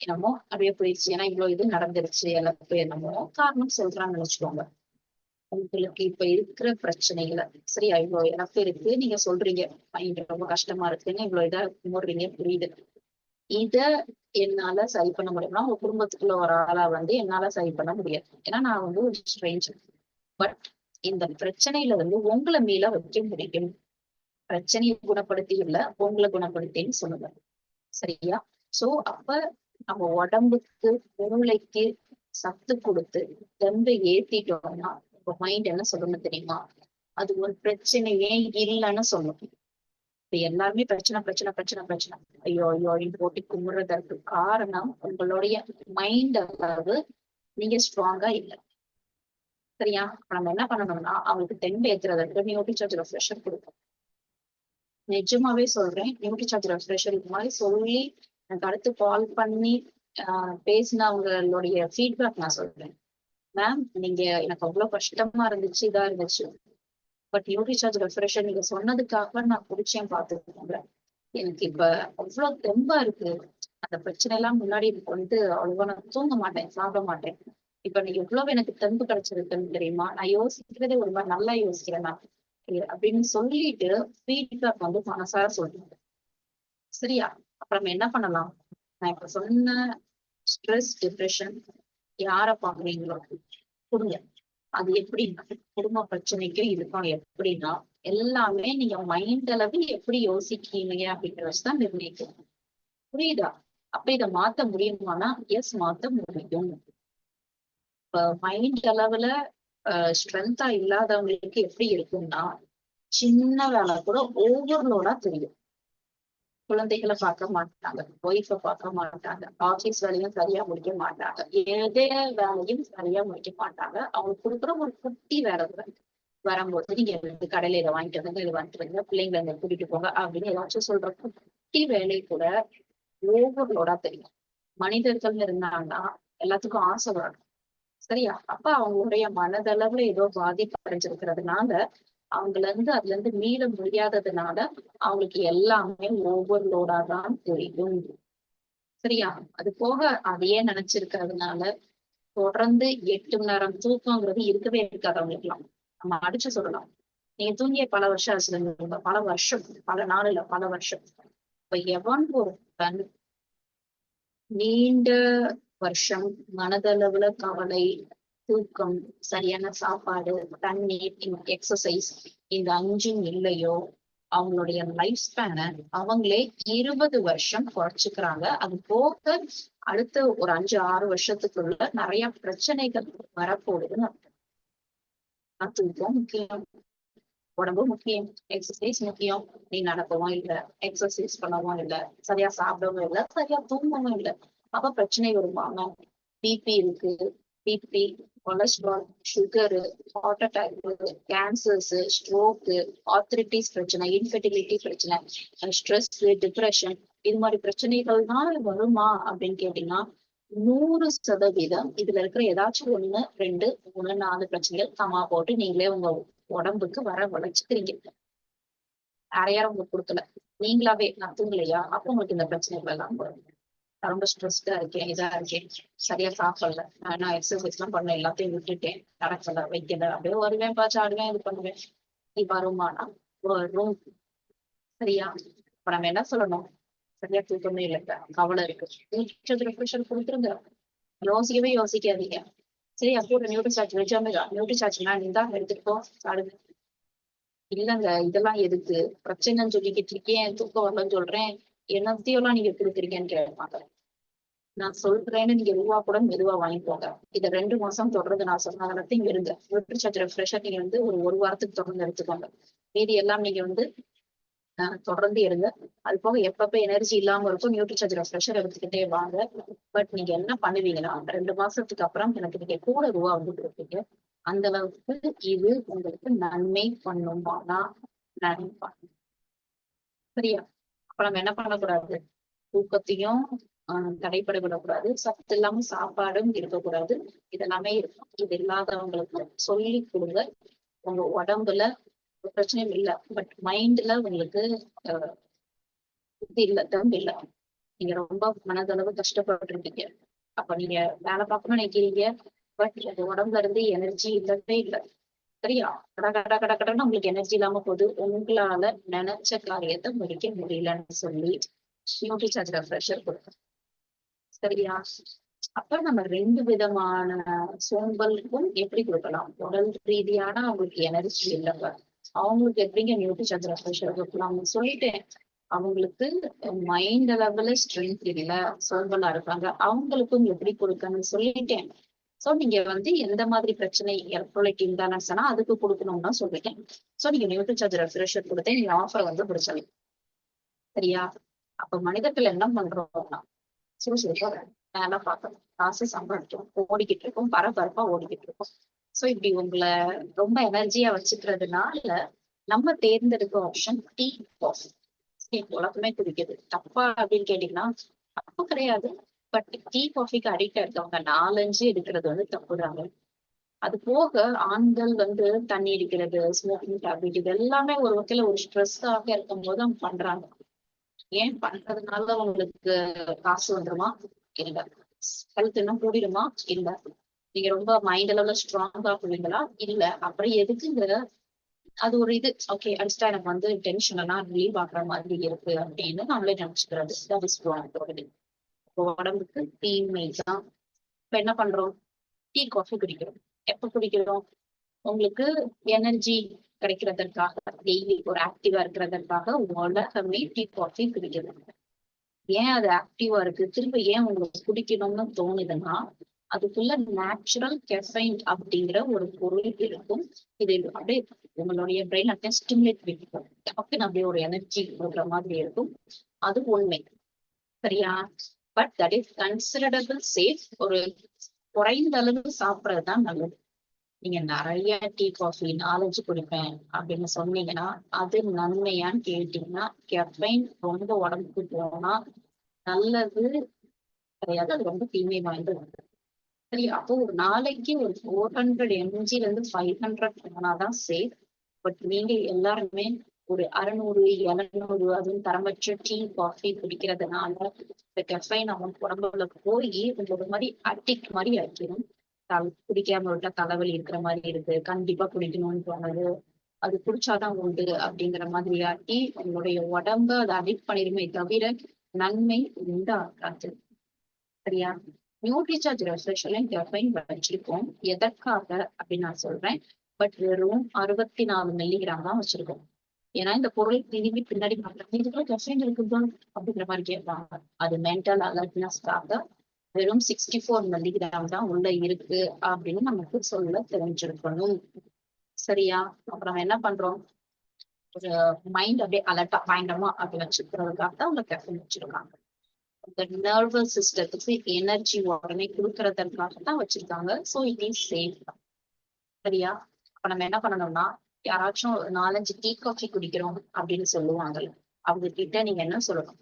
என்னமோ அப்படியே போயிடுச்சு, ஏன்னா இவ்வளவு இது நடந்துருச்சு, எனக்கு என்னமோ காரணம் சொல்றாங்கன்னு வச்சுக்கோங்க. உங்களுக்கு இப்ப இருக்கிற பிரச்சனைகளை சரியா இவ்வளவு எனக்கு இருக்கு, நீங்க சொல்றீங்க மைண்ட் ரொம்ப கஷ்டமா இருக்குன்னு இவ்வளவு இதா கும்பிடுறீங்க, புரியுது. இத என்னால சரி பண்ண முடியும்னா உங்க குடும்பத்துக்குள்ள ஒரு ஆளா வந்து என்னால சரி பண்ண முடியாது, ஏன்னா நான் வந்து ஒரு ஸ்ட்ரேஞ்சர். பட் இந்த பிரச்சனையில வந்து உங்களை மீள வைக்க முடியும், பிரச்சனையை குணப்படுத்தி இல்ல உங்களை குணப்படுத்தின்னு சொல்லுங்க. சரியா? சோ அப்ப நம்ம உடம்புக்கு மூளைக்கு சத்து கொடுத்து தெம்பை ஏத்திட்டோம்னா உங்க மைண்ட் என்ன சொல்லணும் தெரியுமா, அது ஒரு பிரச்சனையே இல்லைன்னு சொல்லும். இப்ப எல்லாருமே பிரச்சனை பிரச்சனை பிரச்சனை பிரச்சனை ஐயோ ஐயோ அப்படின்னு போட்டு கும்பிடுறதற்கு காரணம் உங்களுடைய மைண்ட் அளவு நீங்க ஸ்ட்ராங்கா இல்லை. சரியா? நம்ம என்ன பண்ணணும்னா அவங்களுக்கு தெம்பு ஏத்துறதற்கு நியூட்ரிசார்ஜ் ரெஃப்ரெஷர் கொடுக்கும். நிஜமாவே சொல்றேன், நியூட்ரிசார்ஜ் ரெஃப்ரெஷர் இது மாதிரி சொல்லி எனக்கு அடுத்து கால் பண்ணி பேசினவங்களுடைய ஃபீட்பேக் நான் சொல்றேன். மேம் நீங்க எனக்கு அவ்வளவு கஷ்டமா இருந்துச்சு, இதா இருந்துச்சு, பட் நியூட்ரிசார்ஜ் ரெஃப்ரெஷர் நீங்க சொன்னதுக்காக நான் குடிச்சேன் பாத்துக்கோங்க, எனக்கு இப்ப அவ்வளவு தெம்பா இருக்கு, அந்த பிரச்சனை எல்லாம் முன்னாடி எனக்கு வந்து அவ்வளவா நான் தூங்க மாட்டேன், சாப்பிட மாட்டேன், இப்ப நீங்க எவ்வளவு எனக்கு தெம்பு கிடைச்சிருக்குன்னு தெரியுமா, நான் யோசிக்கிறதே ஒரு மாதிரி நல்லா யோசிக்கிறேன் நான் அப்படின்னு சொல்லிட்டு ஃபீட்பேக் வந்து மனசார சொல்றேன். சரியா? அப்புறம் என்ன பண்ணலாம், நான் இப்ப சொன்ன ஸ்ட்ரெஸ் டிப்ரெஷன் யார பாக்குறீங்களோ கொடுங்க. அது எப்படின்னா குடும்ப பிரச்சனைக்கு இருக்கும், எப்படின்னா எல்லாமே நீங்க மைண்ட் அளவு எப்படி யோசிக்கிறீங்க அப்படிங்கறதுதான் நிர்ணயிக்கும். புரியுதா? அப்ப இதை மாத்த முடியுமானா எஸ், மாத்த முடியும். இப்ப மைண்ட் அளவுல ஸ்ட்ரென்த்தா இல்லாதவங்களுக்கு எப்படி இருக்கும்னா சின்ன வேலை கூட ஓவர்லோடா தெரியும். குழந்தைகளை பார்க்க மாட்டாங்க, ஒய்ஃபை பார்க்க மாட்டாங்க, ஆபீஸ் வேலையும் சரியா முடிக்க மாட்டாங்க, எதே வேலையும் சரியா முடிக்க மாட்டாங்க. அவங்களுக்கு கொடுக்குற ஒரு குட்டி வேலை கூட வரும்போது நீங்க கடையில இதை வாங்கிட்டு வந்து இதை வாங்கிட்டு வந்து பிள்ளைங்களை இங்க கூட்டிட்டு போங்க அப்படின்னு ஏதாச்சும் சொல்ற குட்டி வேலை கூட ஓவர்லோடா தெரியும். மனிதர்கள் இருந்தாங்கன்னா எல்லாத்துக்கும் ஆசை வரும். சரியா? அப்ப அவங்களுடைய மனதளவுல ஏதோ பாதிப்பு அடைஞ்சிருக்கிறதுனால அதுல இருந்து மீள முடியாததுனால அவங்களுக்கு எல்லாமே ஓவர்லோடா தான் தெரியும். சரியா? அது போக அதையே நினைச்சிருக்கிறதுனால தொடர்ந்து 8 மணி நேரம் தூக்கங்கிறது இருக்கவே இருக்காது அவங்களுக்கு எல்லாம். நம்ம அடிச்சு சொல்லலாம், நீங்க தூங்கிய பல வருஷம் ஆச்சு, பல வருஷம், பல நாள் இல்ல பல வருஷம். இப்ப எவன் ஒரு நீண்ட வருஷம் மனதளவுல கவலை, தூக்கம், சரியான சாப்பாடு, தண்ணீர், எக்ஸசைஸ் இந்த 5ம் இல்லையோ அவங்களுடைய லைஃப் ஸ்பேனை அவங்களே 20 வருஷம் குறைச்சுக்கிறாங்க. அது போக அடுத்த ஒரு 5-6 வருஷத்துக்குள்ள நிறைய பிரச்சனைகள் வரப்போகுதுன்னு. தூக்கம் முக்கியம், உடம்பு முக்கியம், எக்ஸசைஸ் முக்கியம், நீ நடக்கவும் இல்லை, எக்ஸசைஸ் பண்ணவும் இல்லை, சரியா சாப்பிடவும் இல்லை, சரியா தூங்கவும் இல்லை, அப்ப பிரச்சனை வருவாங்க. பிபி இருக்கு, BP, cholesterol, sugar, heart attack, cancers, stroke, arthritis பிரச்சனை, இன்ஃபெர்டிலிட்டி பிரச்சனை, ஸ்ட்ரெஸ், டிப்ரெஷன், இது மாதிரி பிரச்சனைகள்னால வருமா அப்படின்னு கேட்டீங்கன்னா 100% இதுல இருக்கிற ஏதாச்சும் 1, 2, 3, 4 பிரச்சனைகள் கமா போட்டு நீங்களே உங்க உடம்புக்கு வர வளைச்சுக்கிறீங்க. வேற யாரும் உங்களுக்கு கொடுக்கல, நீங்களாவே நான் தூங்கலையா அப்ப உங்களுக்கு இந்த பிரச்சனைகள் எல்லாம் வரும். ரொம்ப ஸ்ட்ரெஸ்டா இருக்கேன், இதா இருக்கேன், சரியா சாப்பிடல, நான் எக்ஸசைஸ் எல்லாம் பண்ண எல்லாத்தையும் விட்டுட்டேன், நடக்கல வைக்கல, அப்படியே வருவேன் பாச்சு ஆடுவேன், இது பண்ணுவேன், நீ வருமானா வரும். சரியா? இப்ப நம்ம என்ன சொல்லணும், சரியா தூக்கமே இல்லைங்க, கவலை இருக்கு, ரெஃப்ரெஷர் கொடுத்துருங்க, யோசிக்கவே யோசிக்காதீங்க. சரி அப்போ ஒரு நியூட்ரிசார்ஜ் வெஜாமேகா, நியூட்ரிசார்ஜ் நான் இந்தா எடுத்துக்கோ சாடுங்க. இல்லங்க இதெல்லாம் எதுக்கு, பிரச்சனைன்னு சொல்லிக்கிட்டு இருக்கேன், தூக்கம் வரலன்னு சொல்றேன், என்னத்தையெல்லாம் நீங்க கொடுக்குறீங்கன்னு கேட்பாங்க. நான் சொல்றேன்னு நீங்க ரூபா கூட மெதுவா வாங்கிக்கோங்க. இதை 2 மாசம் தொடர்ந்து நான் சொன்ன இடத்தையும் இருங்க. நியூட்ரிசார்ஜ் ரெஃப்ரெஷர் நீங்க வந்து ஒரு வாரத்துக்கு தொடர்ந்து எடுத்துக்கோங்க. மீதி எல்லாம் நீங்க வந்து தொடர்ந்து எடுங்க. அது போக எப்பப்ப எனர்ஜி இல்லாம இருக்கும் நியூட்ரிசார்ஜ் ரெஃப்ரெஷர் எடுத்துக்கிட்டே வாங்க. பட் நீங்க என்ன பண்ணுவீங்கன்னா 2 மாசத்துக்கு அப்புறம் எனக்கு நீங்க கூட ரூபா வந்து கொடுப்பீங்க. அந்த அளவுக்கு இது உங்களுக்கு நன்மை பண்ணுமானா நன்மை. சரியா? அப்ப நம்ம என்ன பண்ணக்கூடாது, தூக்கத்தையும் தடைப்பட விடக்கூடாது, சத்து இல்லாம சாப்பாடும் இருக்கக்கூடாது. இதெல்லாமே இருக்கும். இது இல்லாதவங்களுக்கு சொல்லி கொடுங்க. உங்க உடம்புல பிரச்சனையும் இல்லை, பட் மைண்ட்ல உங்களுக்கு இது இல்ல, தெம்பு இல்ல. நீங்க ரொம்ப மனதளவு கஷ்டப்பட்டுருக்கீங்க. அப்ப நீங்க வேலை பார்க்கணும்னு நினைக்கிறீங்க, பட் உங்க உடம்புல இருந்து எனர்ஜி இல்லவே இல்லை. சரியா? கடன்னு உங்களுக்கு எனர்ஜி இல்லாம போகுது, உங்களால நினைச்ச காரியத்தை முடிக்க முடியலன்னு சொல்லி நியூட்ரிசார்ஜ் ரெஃப்ரெஷர் கொடுக்கும். சரியா? அப்ப நம்ம 2 விதமான சோம்பலுக்கும் எப்படி கொடுக்கலாம். உடல் ரீதியான அவங்களுக்கு எனர்ஜி இல்லைங்க, அவங்களுக்கு எப்படிங்க நியூட்ரிசார்ஜ் ரெஃப்ரெஷர் கொடுக்கலாம்னு சொல்லிட்டேன். அவங்களுக்கு மைண்ட் லெவல்ல ஸ்ட்ரென்த் இல்ல, சோம்பலா இருக்காங்க, அவங்களுக்கும் எப்படி கொடுக்கணும்னு சொல்லிட்டேன். சோ நீங்க வந்து எந்த மாதிரி பிரச்சனை எலக்ட்ரோலைட் இம்பேலன்ஸ்னா அதுக்கு கொடுக்கணும்னு சொல்லிட்டேன். சோ நீங்க நியூட்ரிசார்ஜ் ரெஃப்ரெஷர் கொடுத்து நீங்க ஆஃபர் வந்து பிடிச்சலாம். சரியா? அப்ப மனிதர்கள் என்ன பண்றோம்னா சுறுசுறுப்பா வேலை பார்க்கணும், காசு சம்பாதிக்கும், ஓடிக்கிட்டு இருக்கும், பரபரப்பா ஓடிக்கிட்டு இருக்கும். சோ இப்படி உங்களை ரொம்ப எனர்ஜியா வச்சுக்கிறதுனால நம்ம தேர்ந்தெடுக்க ஆப்ஷன் டீ, காஃபி. உலகமே குடிக்குது, தப்பா அப்படின்னு கேட்டீங்கன்னா தப்பு கிடையாது. பட் டீ காஃபிக்கு அடிக்ட் இருக்கவங்க 4-5 எடுக்கிறது வந்து தப்புதாங்க. அது போக ஆண்கள் வந்து தண்ணி அடிக்கிறது, ஸ்மோக்கிங் டேப்லெட், இது எல்லாமே ஒரு வகையில ஒரு ஸ்ட்ரெஸ்ஸாக இருக்கும் போது அவங்க பண்றாங்க. ஏன் பண்றதுனால உங்களுக்கு காசு வந்துருமா? இல்ல. ஹெல்த் இன்னும் கூடிடுமா? இல்ல. நீங்க ரொம்ப மைண்ட் அளவுல ஸ்ட்ராங்கா பண்ணுவீங்களா? இல்ல. அப்புறம் எதுக்குங்கிற அது ஒரு இது ஓகே அடிச்சுட்டா எனக்கு வந்து டென்ஷன் எல்லாம் ரிலீவ் ஆகுற மாதிரி இருக்கு அப்படின்னு நம்மளே நினைச்சுக்கிறது. உடம்புக்கு தீமை தான். இப்ப என்ன பண்றோம்? டீ காஃபி குடிக்கிறோம். எப்ப குடிக்கிறோம்? உங்களுக்கு எனர்ஜி கிடைக்கிறதற்காக, டெய்லி ஒரு ஆக்டிவா இருக்கிறதற்காக உலகமே டீ காஃபி குடிக்கிறது. ஏன் அது ஆக்டிவா இருக்கு, திரும்ப ஏன் உங்களுக்கு குடிக்கணும்னு தோணுதுன்னா அதுக்குள்ள நேச்சுரல் கெஃபைன் அப்படிங்கிற ஒரு பொருள் இருக்கும். இது அப்படியே உங்களுடைய பிரெயின் அப்படியே ஸ்டிமுலேட் பண்ணிக்கும், டக்குன்னு அப்படியே ஒரு எனர்ஜி கொடுக்குற மாதிரி இருக்கும். அது உண்மை. சரியா? But that is considerable safe. ஒரு குறைந்த அளவு சாப்பிட்றதுதான் நல்லது. நீங்க நிறைய டீ காஃபி 4-5 குடிப்பேன் அப்படின்னு சொன்னீங்கன்னா அது நன்மையான்னு கேட்டீங்கன்னா கெஃபைன் ரொம்ப உடம்புக்கு போனா நல்லது கிடையாது, அது ரொம்ப தீமை வாய்ந்தது. சரி, அப்போ ஒரு நாளைக்கு ஒரு 400 mg இருந்து 500 போனாதான் சேஃப். பட் நீங்க எல்லாருமே ஒரு 600 700 அதுவும் தரமற்ற டீ காஃபி குடிக்கிறதுனால இந்த கெஃபைன் அவங்க உடம்புல போய் உங்களோட மாதிரி அடிக்ட் மாதிரி ஆக்கிடும். குடிக்காம விட்டா தலைவலி இருக்கிற மாதிரி இருக்கு, கண்டிப்பா குடிக்கணும்னு தோணுது, அது குடிச்சாதான் உண்டு அப்படிங்கிற மாதிரி ஆட்டி உங்களுடைய உடம்ப அதை அடிக்ட் பண்ணிருமே தவிர நன்மை உண்டாக்காது. சரியா? நியூட்ரிசார்ஜ் ரெஃப்ரெஷர்ல கெஃபைன் வச்சிருக்கோம். எதற்காக அப்படின்னு நான் சொல்றேன். பட் வெறும் 64 மில்லிகிராம் தான் வச்சிருக்கோம். ஏன்னா இந்த பொருள் திரும்பி பின்னாடி இதுக்குள்ள கெஃபைன் இருக்குதா அப்படிங்கிற மாதிரி கேட்பாங்க. அது மென்டல் அலர்ட்னஸ்க்காக வெறும் 64 மில்லிகிராம் தான் உள்ள இருக்கு அப்படின்னு நமக்கு சொல்ல தெரிஞ்சிருக்கணும். சரியா? அப்புறம் என்ன பண்றோம், ஒரு மைண்ட் அப்படியே அலர்ட்டா பயங்கரமா அப்படி வச்சுக்கிறதுக்காக தான் உங்க கெஃபைன் வச்சிருக்காங்க. இந்த நர்வஸ் சிஸ்டத்துக்கு எனர்ஜி உடனே கொடுக்கறதுக்காக தான் வச்சிருக்காங்க. So it is safe. சரியா? அப்ப நம்ம என்ன பண்ணணும்னா யாராச்சும் 4-5 டீ காஃபி குடிக்கிறோம் அப்படின்னு சொல்லுவாங்க, அவங்க கிட்ட நீங்க என்ன சொல்லணும்,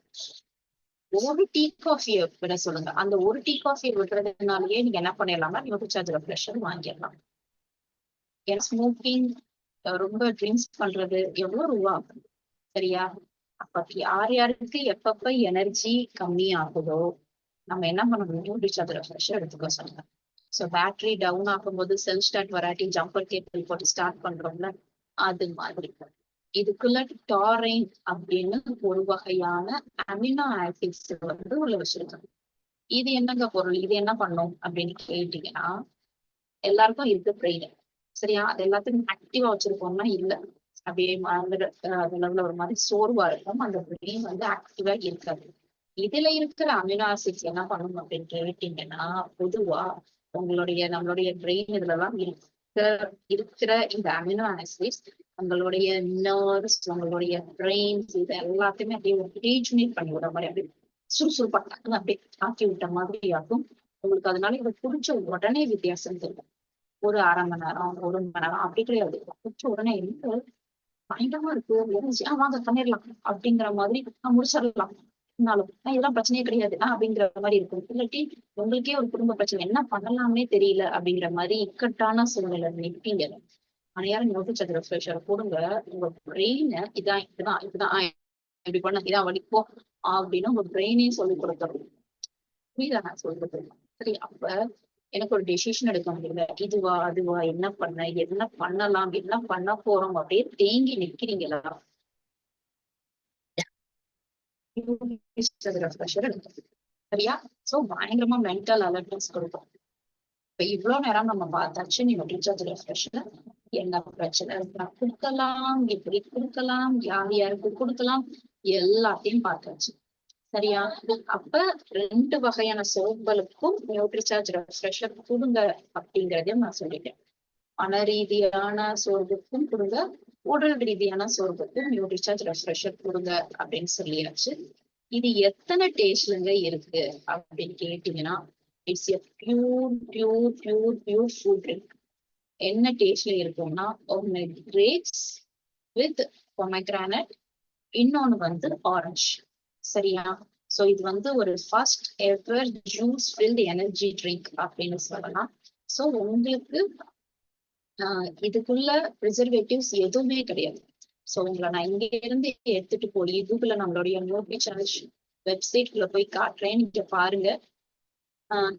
ஒரு டீ காஃபியை விட சொல்லுங்க. அந்த ஒரு டீ காஃபியை விடுறதுனாலயே நீங்க என்ன பண்ணிடலாம்னா நியூட்ரிசார்ஜ் ரெஃப்ரெஷர் வாங்கிடலாம். ஏன்னா ஸ்மோக்கிங், ரொம்ப ட்ரிங்க்ஸ் பண்றது எவ்வளவு ரூபா ஆகும். சரியா? அப்ப யார் யாருக்கு எப்பப்ப எனர்ஜி கம்மி ஆகுதோ நம்ம என்ன பண்ணணும், நியூட்ரிசார்ஜ் ரெஃப்ரெஷர் எடுத்துக்க சொல்லுங்க. ஸோ பேட்டரி டவுன் ஆகும்போது செல்ஃப் ஸ்டார்ட் வராட்டி ஜம்பர் கேபிள் போட்டு ஸ்டார்ட் பண்றோம்ல, அது மாதிரி. இதுக்குள்ள டாரைன் அப்படின்னு ஒரு வகையான அமினோ ஆசிட்ஸ் வந்து உள்ள வச்சிருக்காங்க. இது என்னங்க பொருள், இது என்ன பண்ணும் அப்படின்னு கேட்டீங்கன்னா எல்லாருக்கும் இருக்கு பிரெயின். சரியா? அது எல்லாத்துக்கும் ஆக்டிவா வச்சிருக்கோம்னா இல்ல, அப்படியே அதுல ஒரு மாதிரி சோர்வா இருக்கும், அந்த பிரெயின் வந்து ஆக்டிவா இருக்காது. இதுல இருக்கிற அமினோ ஆசிட்ஸ் என்ன பண்ணணும் அப்படின்னு கேட்டீங்கன்னா, பொதுவா நம்மளுடைய பிரெயின் இதுலலாம் இருக்கிற இந்த அமினோ ஆசிட்ஸ் உங்களுடைய நர்வ்ஸ், உங்களுடைய பிரெயின்ஸ் இது எல்லாத்தையுமே அப்படியே ரீஜுனேட் பண்ணி விட மாதிரி அப்படியே சுறுசுறுப்பாக அப்படியே ஆக்கி விட்ட மாதிரி ஆகும். உங்களுக்கு அதனால இதை குடிச்ச உடனே வித்தியாசம் தெரியும். ஒரு 1/2 மணி நேரம், 1 மணி நேரம் அப்படி கிடையாது. குடிச்ச உடனே இருந்து பயங்கரமா இருக்கு, எனர்ஜி, வாங்க பண்ணிடலாம் அப்படிங்கிற மாதிரி முடிச்சிடலாம். இருந்தாலும் இதெல்லாம் பிரச்சனையே கிடையாது அப்படிங்கிற மாதிரி இருக்கும். இல்லாட்டி உங்களுக்கே ஒரு குடும்ப பிரச்சனை, என்ன பண்ணலாம்னே தெரியல அப்படிங்கிற மாதிரி இக்கட்டான சூழ்நிலை நிற்பீங்க. ஆனா நியூட்ரிஷன் ரெஃப்ரெஷர் கொடுங்க, உங்க பிரெயின் இதான் இப்படிதான் இப்படிதான் இப்படி பண்ண இதான் வலிப்போம் அப்படின்னு உங்க பிரெயினே சொல்லி கொடுத்துரும். புரியுதா நான் சொல்றது? சரி, அப்ப எனக்கு ஒரு டெசிஷன் எடுக்க முடியல, இதுவா அதுவா, என்ன பண்ணலாம், என்ன பண்ண போறோம் அப்படியே தேங்கி நிக்கிறீங்களா, சரியா? சோ பயங்கரமா மென்டல் அலர்ட்னஸ் கொடுக்கும். இப்ப இவ்வளவு நேரம் நம்ம பார்த்தாச்சு, நீங்க ரீசார்ஜ் ரெஃப்ரெஷ்ல என்ன பிரச்சனை கொடுக்கலாம், எப்படி கொடுக்கலாம், யார் யாருக்கு கொடுக்கலாம், எல்லாத்தையும் பார்த்தாச்சு. சரியா? அப்ப 2 வகையான சோப்புகளுக்கும் நியூட்ரிசார்ஜ் ரெஃப்ரெஷர் கொடுங்க அப்படிங்கறதையும் நான் சொல்லிட்டேன். மன ரீதியான சோர்வுக்கும் கொடுங்க, உடல் ரீதியான சோர்வுக்கும் நியூட்ரிசார்ஜ் ரெஃப்ரெஷர் கொடுங்க அப்படின்னு சொல்லியாச்சு. இது எத்தனை டேஸ்ட்லங்க இருக்கு அப்படின்னு கேட்டீங்கன்னா, it's a pure food drink. என்ன டேஸ்ட்ல இருக்கும்னா, ஒன்னு கிரேப்ஸ் வித் பொமக்ரானட், இன்னொன்னு வந்து ஆரஞ்சு. சரியா? சோ இது வந்து ஒரு first ever juice filled energy drink அப்படின்னு சொல்லலாம். சோ உங்களுக்கு இதுக்குள்ள ப்ரிசர்வேட்டிவ்ஸ் எதுவுமே கிடையாது. சோ உங்களை நான் இங்க இருந்து எடுத்துட்டு போய் கூகுள்ல நம்மளுடைய நியூட்ரிசார்ஜ் வெப்சைட்குள்ள போய் காட்டுறேன், நீங்க பாருங்க.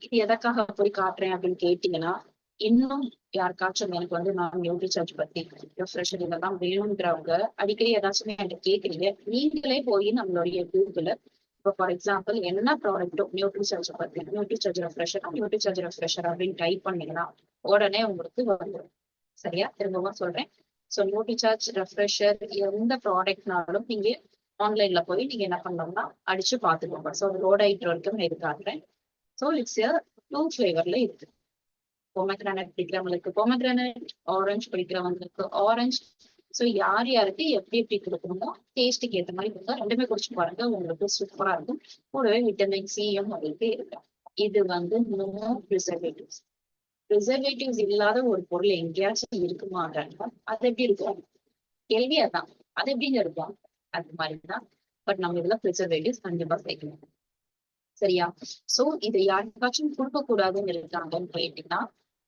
இது எதற்காக போய் காட்டுறேன் அப்படின்னு கேட்டீங்கன்னா, இன்னும் யாருக்காச்சும் எனக்கு வந்து நான் நியூட்ரிசார்ஜ் பத்தி ரெஃப்ரெஷர் இதெல்லாம் வேணுங்கிறவங்க அடிக்கடி ஏதாச்சும் என்கிட்ட கேட்குறீங்க, நீங்களே போய் நம்மளுடைய கூகுள்ல இப்போ ஃபார் எக்ஸாம்பிள் என்ன ப்ராடக்ட்டோ நியூட்ரிசார்ஜ் பத்தி நியூட்ரிசார்ஜ் ரெஃப்ரெஷர் அப்படின்னு டைப் பண்ணீங்கன்னா உடனே உங்களுக்கு வந்துடும். சரியா? திரும்பவும் சொல்றேன். ஸோ நியூட்ரிசார்ஜ் ரெஃப்ரெஷர் எந்த ப்ராடக்ட்னாலும் நீங்க ஆன்லைன்ல போய் நீங்க என்ன பண்ணணும்னா அடிச்சு பார்த்துக்கோங்க. ஸோ ரோட் ஐட்டம் வரைக்கும் நான் இது காட்டுறேன். ஸோ இட்ஸ் 2 ஃபிளேவர்ல இருக்கு. பொமக்ரானட் பிடிக்கிறவங்களுக்கு பொமக்ரானட், ஆரஞ்சு பிடிக்கிறவங்களுக்கு ஆரஞ்சு. ஸோ யார் யாருக்கு எப்படி எப்படி கொடுக்கணுமோ டேஸ்ட்டுக்கு ஏற்ற மாதிரி கொடுத்தா ரெண்டுமே குடிச்சு பாருங்க, உங்களுக்கு சூப்பரா இருக்கும். கூடவே விட்டமின் சியும் உங்களுக்கு இருக்கு. இது வந்து நோ ப்ரிசர்வேட்டிவ்ஸ். ப்ரிசர்வேட்டிவ்ஸ் இல்லாத ஒரு பொருள் எங்கேயாச்சும் இருக்குமாங்க? அது எப்படி இருக்கும்? கேள்வியாதான். அது எப்படிங்க இருக்கும்? அது மாதிரிதான். பட் நம்ம இதுல ப்ரிசர்வேட்டிவ்ஸ் கண்டிப்பா சேர்க்கணும். சரியா? சோ இதை யாருக்காச்சும் கொடுக்க கூடாதுன்னு இருக்காங்கன்னு கேட்டீங்கன்னா,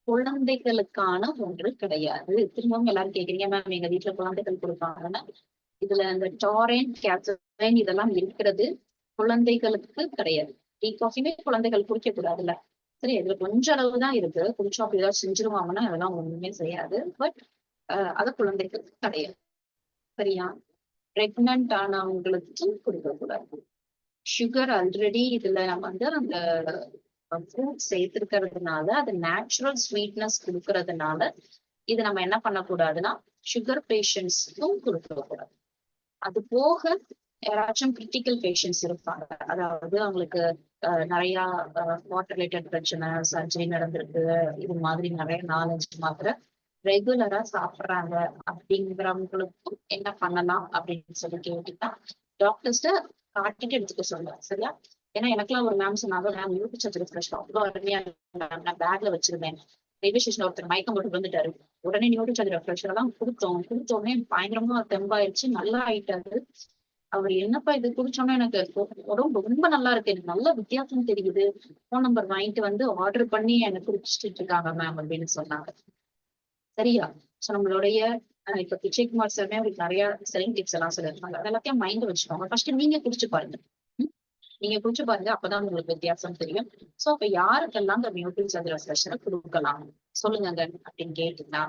குழந்தைகளுக்கான ஒன்று கிடையாது. திரும்பவும் எல்லாரும் கேக்குறீங்க, மேம் எங்க வீட்டுல குழந்தைகள் கொடுப்பாங்கன்னா, இதுல இந்த டாரன், கேப்சைன் இதெல்லாம் இருக்கிறது குழந்தைகளுக்கு கிடையாது. டீ காஃபியுமே குழந்தைகள் குடிக்க கூடாதுல்ல. சரி, இதுல கொஞ்ச அளவுதான் இருக்கு. குடிச்சோம் அப்படி ஏதாவது செஞ்சிருவாங்கன்னா அதெல்லாம் ஒண்ணுமே செய்யாது. பட் அது குழந்தைகளுக்கு கிடையாது. சரியா? பிரெக்னன்ட் ஆனவங்களுக்கு கொடுக்க கூடாது. சுகர் ஆல்ரெடி இதுல நம்ம வந்து அந்த ஃப்ரூட் சேர்த்திருக்கிறதுனால, அது நேச்சுரல் ஸ்வீட்னஸ் கொடுக்கறதுனால இது நம்ம என்ன பண்ணக்கூடாதுன்னா சுகர் பேஷண்ட்ஸ்க்கும் கொடுக்க கூடாது. அது போக யாராச்சும் கிரிட்டிக்கல் பேஷண்ட்ஸ் இருப்பாங்க, அதாவது அவங்களுக்கு நிறைய வாட்டர் ரிலேட்டட் பிரச்சனை, சர்ஜரி நடந்திருக்கு, இது மாதிரி நிறைய 4-5 மாத்திரை ரெகுலரா சாப்பிடுறாங்க அப்படிங்கிறவங்களுக்கும் என்ன பண்ணலாம் அப்படின்னு சொல்லி கேட்டீங்கன்னா, டாக்டர்ஸ்ட காட்டிட்டு எடுத்துக்க சொல்லுவேன். சரியா? ஏன்னா எனக்குலாம் ஒரு மேம் சொன்னாங்க, மேம் நியூட்ரிசார்ஜ் ரெஃப்ரெஷ் அவ்வளோ அருமையா நான் பேக்ல வச்சிருந்தேன், ரயில்வே ஸ்டேஷன்ல ஒருத்தர் மயக்கம் போட்டு வந்துட்டாரு, உடனே நியூட்ரிசார்ஜ் ரெஃப்ரெஷர் எல்லாம் கொடுத்தோடனே பயங்கரமா தெம்பாயிருச்சு, நல்லா ஆயிட்டாரு. அவர் என்னப்பா இது குடிச்சோன்னா எனக்கு உடம்பு ரொம்ப நல்லா இருக்கு, எனக்கு நல்ல வித்தியாசம் தெரியுது, போன் நம்பர் வாங்கிட்டு வந்து ஆர்டர் பண்ணி எனக்கு குடிச்சிட்டு இருக்காங்க மேம் அப்படின்னு சொன்னாங்க. சரியா? சோ நம்மளுடைய இப்ப விஜயகுமார் சார்மே அவருக்கு நிறைய செல்லிங் டிப்ஸ் எல்லாம் சொல்லிருக்காங்க. அதெல்லாத்தையும் மைண்ட் வச்சுக்கோங்க. ஃபர்ஸ்ட் நீங்க குடிச்சு பாருங்க. நீங்க குடிச்சு பாருங்க, அப்பதான் உங்களுக்கு வித்தியாசம் தெரியும். சோ அப்ப யாருக்கெல்லாம் இந்த நியூட்ரிசார்ஜ் ரெஃப்ரெஷரை கொடுக்கலாம் சொல்லுங்க அப்படின்னு கேட்டீங்கன்னா,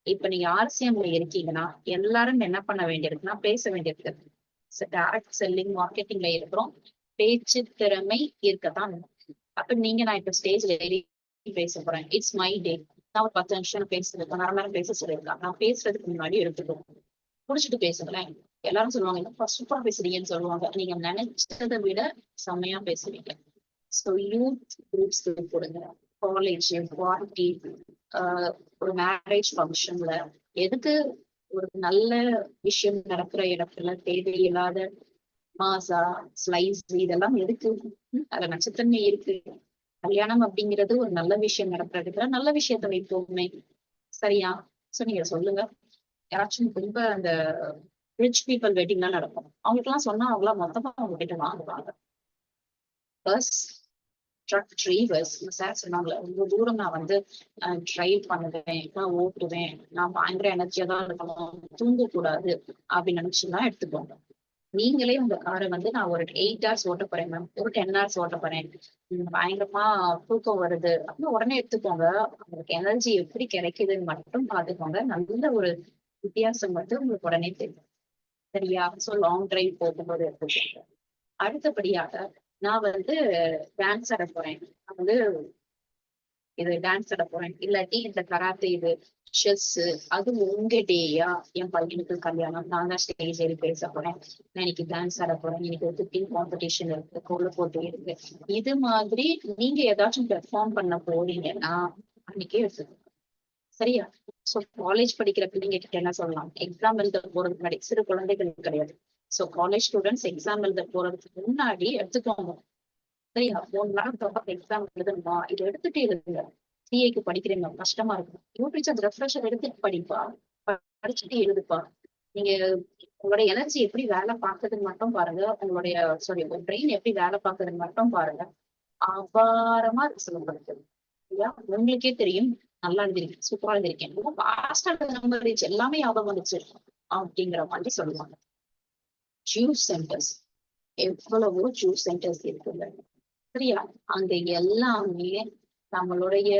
இப்ப நீங்க RCMல இருக்கீங்கன்னா எல்லாரும் என்ன பண்ண வேண்டியிருக்குன்னா பேச வேண்டியிருக்கு. டைரக்ட் செல்லிங் மார்க்கெட்டிங்ல இருக்கிறோம், பேச்சு திறமை இருக்கத்தான். அப்ப நான் இப்ப ஸ்டேஜ்ல ஏறி பேச போறேன், இட்ஸ் மை டே, நான் ஒரு 10 நிமிஷம் பேசுறேன், 1/2 மணி நேரம் பேச சொல்லியிருக்கேன், நான் பேசுறதுக்கு முன்னாடி எடுத்துக்கோங்க, குடிச்சிட்டு பேசுங்களேன். எல்லாரும் சொல்லுவாங்க என்னப்பா சூப்பரா பேசுறீங்கன்னு சொல்லுவாங்க. நீங்க நினைச்சதை விட செம்மையா பேசுவீங்க. ஸோ யூத் குரூப்ஸ்க்கு போடுங்க, காலேஜ் பார்ட்டி, ஒரு மேரேஜ் ஃபங்க்ஷன்ல, எதுக்கு ஒரு நல்ல விஷயம் நடக்கிற இடத்துல தேவையில்லாத மாசா ஸ்லைஸ் இதெல்லாம் எதுக்கு? அதுல நச்சுத்தன்மை இருக்கு. கல்யாணம் அப்படிங்கிறது ஒரு நல்ல விஷயம் நடக்கிற இடத்துல நல்ல விஷயத்த வைப்போமே. சரியா? சோ நீங்க சொல்லுங்க. யாராச்சும் ரொம்ப அந்த ரிச் பீப்புள் வெட்டிங்லாம் நடக்கும். அவங்களுக்கெல்லாம் சொன்னா அவங்களாம் மொத்தமா அவங்க கிட்ட வாங்குவாங்க. பஸ், ட்ரக் டிரைவர்ஸ் சார் சொன்னாங்களே, ரொம்ப தூரம் நான் வந்து டிரைவ் பண்ணுவேன், நான் ஓட்டுவேன், நான் பயங்கர எனர்ஜியா தான் இருக்கணும், தூங்கக்கூடாது அப்படின்னு நினைச்சுதான் எடுத்துக்கோங்க. நீங்களே உங்க காரை வந்து நான் ஒரு 8 hours ஓட்ட போறேன் மேம், ஒரு 10 hours ஓட்ட போறேன், பயங்கரமா தூக்கம் வருது அப்படின்னு உடனே எடுத்துக்கோங்க. உங்களுக்கு எனர்ஜி எப்படி கிடைக்குதுன்னு மட்டும் பாத்துக்கோங்க. நல்ல ஒரு வித்தியாசம் வந்து உங்களுக்கு உடனே தெரியும். சரியா? சோ லாங் டிரைவ் போகும்போது எடுத்துக்கோங்க. அடுத்தபடியாக நான் வந்து டான்ஸ் ஆட போறேன். நான் வந்து இது டான்ஸ் ஆட போறேன். இல்லாட்டி இந்த கராத்தே இது, செஸ், அது உங்க டேயா? என் பையனுக்கு கல்யாணம், நான் தான் ஸ்டேஜ் ஏறி பேச போறேன். நான் இன்னைக்கு டான்ஸ் ஆட போறேன். இன்னைக்கு ஒரு குக்கிங் காம்படிஷன் இருக்கு, கோல போட்டி இருக்கு. இது மாதிரி நீங்க ஏதாச்சும் பெர்ஃபார்ம் பண்ண போறீங்கன்னா அன்னைக்கே எடுத்துக்கோங்க. சரியா? சோ காலேஜ் படிக்கிற பிள்ளைங்க கிட்ட என்ன சொல்லலாம்? எக்ஸாம் எழுத போறதுக்கு முன்னாடி, சிறு குழந்தைகள் கிடையாது. சோ காலேஜ் ஸ்டூடெண்ட்ஸ் எக்ஸாம் எழுத போறதுக்கு முன்னாடி எடுத்துக்கோங்க. சரியா? 1 நாள் தொடர்ந்து எக்ஸாம் எழுதணுமா? இதை எடுத்துட்டு எழுதுங்க. சிஏக்கு படிக்கிறீங்க, கஷ்டமா இருக்கும். யூடியூப் ரெஃப்ரெஷர் எடுத்துட்டு படிப்பா, படிச்சுட்டு எழுதுப்பா. நீங்க உங்களோட எனர்ஜி எப்படி வேலை பார்க்குதுன்னு மட்டும் பாருங்க. உங்களுடைய சாரி உங்க பிரெயின் எப்படி வேலை பார்க்குதுன்னு மட்டும் பாருங்க. அபாரமா இருக்கு உங்களுக்கு. இல்லையா? உங்களுக்கே தெரியும். நல்லா எழுதிருக்கேன், சூப்பரா எழுதிருக்கேன், ரொம்ப ஃபாஸ்டா எழுதிருச்சு, எல்லாமே ஞாபகம் வந்துச்சு அப்படிங்கிற மாதிரி சொல்லுவாங்க. ஜூஸ் சென்டர்ஸ், எவ்வளவோ ஜூஸ் சென்டர்ஸ் இருக்குல்ல. சரியா? அங்க எல்லாமே நம்மளுடைய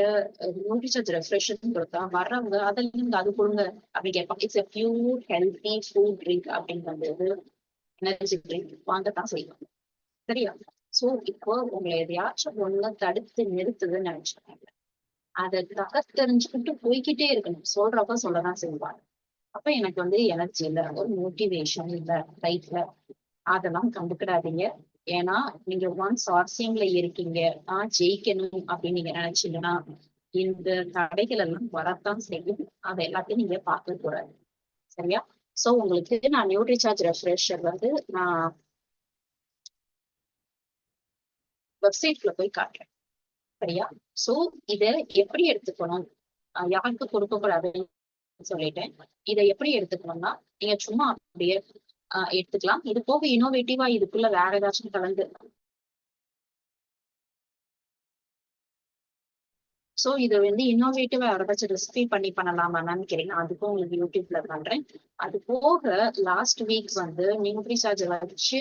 நியூட்ரிஷன் ரெஃப்ரெஷன் கொடுத்தா வர்றவங்க அதெல்லாம் நீங்க அது கொடுங்க அப்படின்னு கேட்பாங்க. It's a pure healthy food drink அப்படிங்கிறது எனர்ஜி ட்ரிங்க் வாங்கத்தான் செய்வாங்க. சரியா? சோ இப்போ உங்களை எதையாச்சும் ஒண்ணு தடுத்து நிறுத்துதுன்னு நினைச்சுக்காங்க. அதை தகர்த்தெறிஞ்சுக்கிட்டு போய்க்கிட்டே இருக்கணும். சொல்றப்ப சொல்லதான் செய்வாங்க. அப்ப எனக்கு வந்து எனர்ஜி இல்ல, ஒரு மோட்டிவேஷன் இல்ல லைஃப்ல, அதெல்லாம் கண்டுக்கிடாதீங்க. ஏன்னா நீங்க ஒன்ஸ் ஆர்சிஎம்ல இருக்கீங்க, நான் ஜெயிக்கணும் அப்படின்னு நீங்க நினைச்சீங்கன்னா இந்த தடைகள் எல்லாம் வரத்தான் செய்யும். அதை எல்லாத்தையும் நீங்க பார்க்க கூடாது. சரியா? சோ உங்களுக்கு நான் நியூட்ரிசார்ஜ் ரெஃப்ரெஷர் வந்து நான் வெப்சைட்ல போய் காட்டுறேன். சரியா? சோ இத எப்படி எடுத்துக்கணும், யாருக்கு கொடுக்க கூடாதுன்னு சொல்லிட்டேன். இதை எப்படி எடுத்துக்கணும்னா நீங்க சும்மா அப்படியே எடுத்துக்கலாம். இது போக இன்னோவேட்டிவா இதுக்குள்ள வேற ஏதாச்சும் கலந்து சோ இது வந்து இன்னோவேட்டிவா யாராச்சும் ரெசிபி பண்ணி பண்ணலாமான்னு கேட்டீங்கன்னா அதுக்கும் உங்களுக்கு யூடியூப்ல பண்றேன். அது போக லாஸ்ட் வீக் வந்து நியூட்ரிசார்ஜ் வச்சு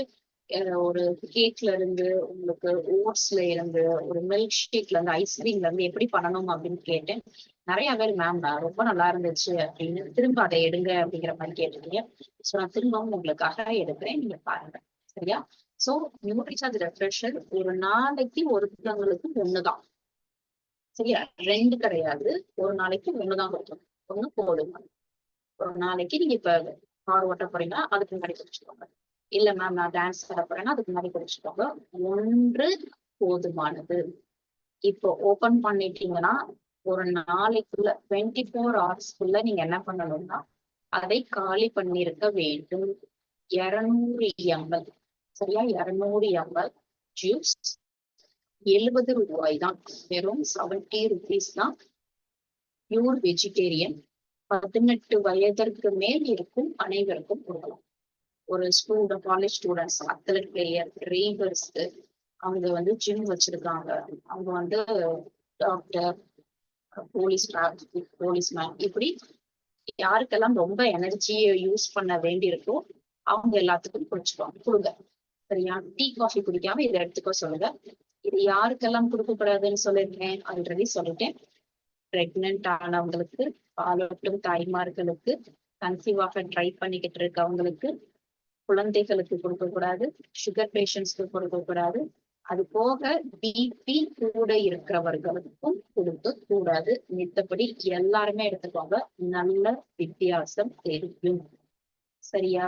ஒரு கேக்ல இருந்து உங்களுக்கு ஓட்ஸ்ல இருந்து ஒரு மில்க் ஷேக்ல இருந்து ஐஸ்கிரீம்ல இருந்து எப்படி பண்ணணும் அப்படின்னு கேட்டேன். நிறைய பேர் மேம் ரொம்ப நல்லா இருந்துச்சு அப்படின்னு திரும்ப அதை எடுங்க அப்படிங்கிற மாதிரி கேட்டிருக்கீங்க. சோ நான் திரும்பவும் உங்களுக்காக எடுக்கிறேன், நீங்க பாருங்க. சரியா? சோ நியூட்ரிசார்ஜ் ரெஃப்ரெஷர் ஒரு நாளைக்கு ஒருத்தவங்களுக்கு ஒண்ணுதான். சரியா? 2 கிடையாது. ஒரு நாளைக்கு 1தான் கொடுக்கணும். 1 போதும். ஒரு நாளைக்கு நீங்க இப்ப கார் ஓட்ட போறீங்கன்னா அதுக்கு முன்னாடி குடிச்சுக்கோங்க. இல்ல மேம் நான் டான்ஸ் ஆட போறேன்னா அதுக்கு முன்னாடி குடிச்சுக்கோங்க. 1 போதுமானது. இப்போ ஓபன் பண்ணிட்டீங்கன்னா ஒரு நாளைக்குள்ள 24 ஹவர்ஸ்க்குள்ள நீங்க என்ன பண்ணணும்னா அதை காலி பண்ணிருக்க வேண்டும். 200 ml. சரியா? 200 ml ஜூஸ் 70 ரூபாய் தான். வெறும் 70 rupees தான். Pure vegetarian. 18 வயதிற்கு மேல் இருக்கும் அனைவருக்கும் கொடுக்கலாம். ஒரு college students, athlete player, readers, அவங்க வந்து ஜிம் வச்சிருக்காங்க, அவங்க வந்து டாக்டர், போலீஸ்மேன், இப்படி யாருக்கெல்லாம் ரொம்ப எனர்ஜியை யூஸ் பண்ண வேண்டியிருக்கோ அவங்க எல்லாத்துக்கும் குடிச்சுக்குவாங்க, கொடுங்க. சரியா? டீ காஃபி குடிக்காம இதை எடுத்துக்கோ சொல்லுங்க. இது யாருக்கெல்லாம் கொடுக்கக்கூடாதுன்னு சொல்லியிருக்கேன், ஆல்ரெடி சொல்லிட்டேன். பிரெக்னென்ட் ஆனவங்களுக்கு, பாலூட்டும் தாய்மார்களுக்கு, கன்சீவ் ஆக ட்ரை பண்ணிக்கிட்டு இருக்கவங்களுக்கு, குழந்தைகளுக்கு கொடுக்கக்கூடாது, சுகர் பேஷண்ட்ஸ்க்கு கொடுக்கக்கூடாது. அது போக பிபி கூட இருக்கிறவர்களுக்கும் கொடுக்க கூடாது. மித்தபடி எல்லாருமே எடுத்துக்கோங்க. நல்ல வித்தியாசம் தெரியும். சரியா?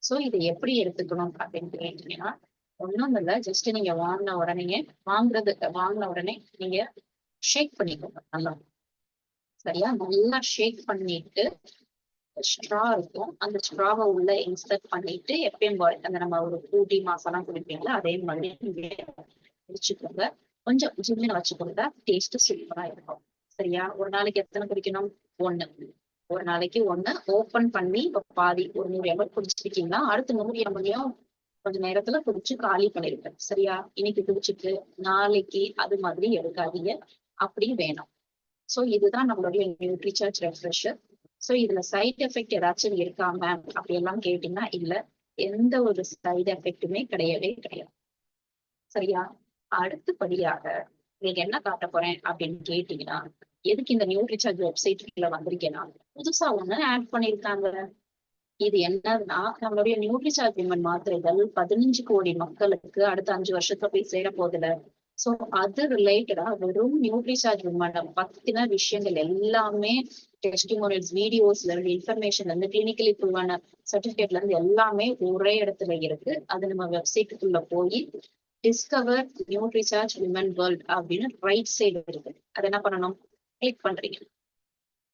சோ இதை எப்படி எடுத்துக்கணும் அப்படின்னு கேட்டீங்கன்னா, ஒண்ணும் இல்ல, ஜஸ்ட் நீங்க வாங்கின உடனே நீங்க ஷேக் பண்ணிக்கோங்க நல்லா. சரியா? நல்லா ஷேக் பண்ணிட்டு ஸ்ட்ரா இருக்கும். அந்த ஸ்ட்ராவை உள்ள இன்சர்ட் பண்ணிட்டு எப்பயும் போல அந்த நம்ம ஒரு ஃப்ரூட்டி மாசாலாம் குடிப்பீங்களா அதே மாதிரி நீங்க குடிச்சுக்கோங்க. கொஞ்சம் ஜில்லுன்னு வச்சுக்கோங்க. டேஸ்ட் சூப்பரா இருக்கும். சரியா? ஒரு நாளைக்கு எத்தனை குடிக்கணும்? 1. ஒரு நாளைக்கு 1 ஓபன் பண்ணி இப்ப பாதி ஒரு 100 ml குடிச்சிருக்கீங்கன்னா அடுத்த 100 ml கொஞ்ச நேரத்துல குடிச்சு காலி பண்ணிருப்பேன். சரியா? இன்னைக்கு குடிச்சிட்டு நாளைக்கு அது மாதிரி எடுக்காதீங்க. அப்படி வேணும். சோ இதுதான் நம்மளுடைய நியூட்ரிசார்ஜ் ரெஃப்ரெஷர். சோ இதுல சைட் எஃபெக்ட் ஏதாச்சும் இருக்கா மேம் அப்படி எல்லாம் கேட்டீங்கன்னா இல்ல, எந்த ஒரு சைடு எஃபெக்ட்டுமே கிடையவே கிடையாது. சரியா? அடுத்தபடியாக உங்களுக்கு என்ன காட்ட போறேன் அப்படின்னு கேட்டீங்கன்னா, எதுக்கு இந்த நியூட்ரிசார்ஜ் வெப்சைட்ல வந்திருக்கேன்னா, புதுசா ஒண்ணு ஆட் பண்ணிருக்காங்க. இது என்னன்னா, நம்மளுடைய நியூட்ரிசார்ஜ் விமன் மாத்திரைகள் 15 கோடி மக்களுக்கு அடுத்த 5 வருஷத்துல போய் சேர போகுதுல. சோ அது ரிலேட்டடா வெறும் நியூட்ரிசார்ஜ் விமன் பத்தின விஷயங்கள் எல்லாமே டெஸ்டிமோனியல்ஸ், வீடியோஸ்ல இருந்து, இன்ஃபர்மேஷன்ல இருந்து, கிளினிக்கலி ப்ரூவான சர்டிபிகேட்ல இருந்து எல்லாமே ஒரே இடத்துல இருக்கு. அது நம்ம வெப்சைட்டுக்குள்ள போய் டிஸ்கவர் நியூட்ரிசார்ஜ் விமன் வேர்ல்ட் அப்படின்னு ரைட் சைடு இருக்கு. அது என்ன பண்ணணும்? கிளிக் பண்றீங்க.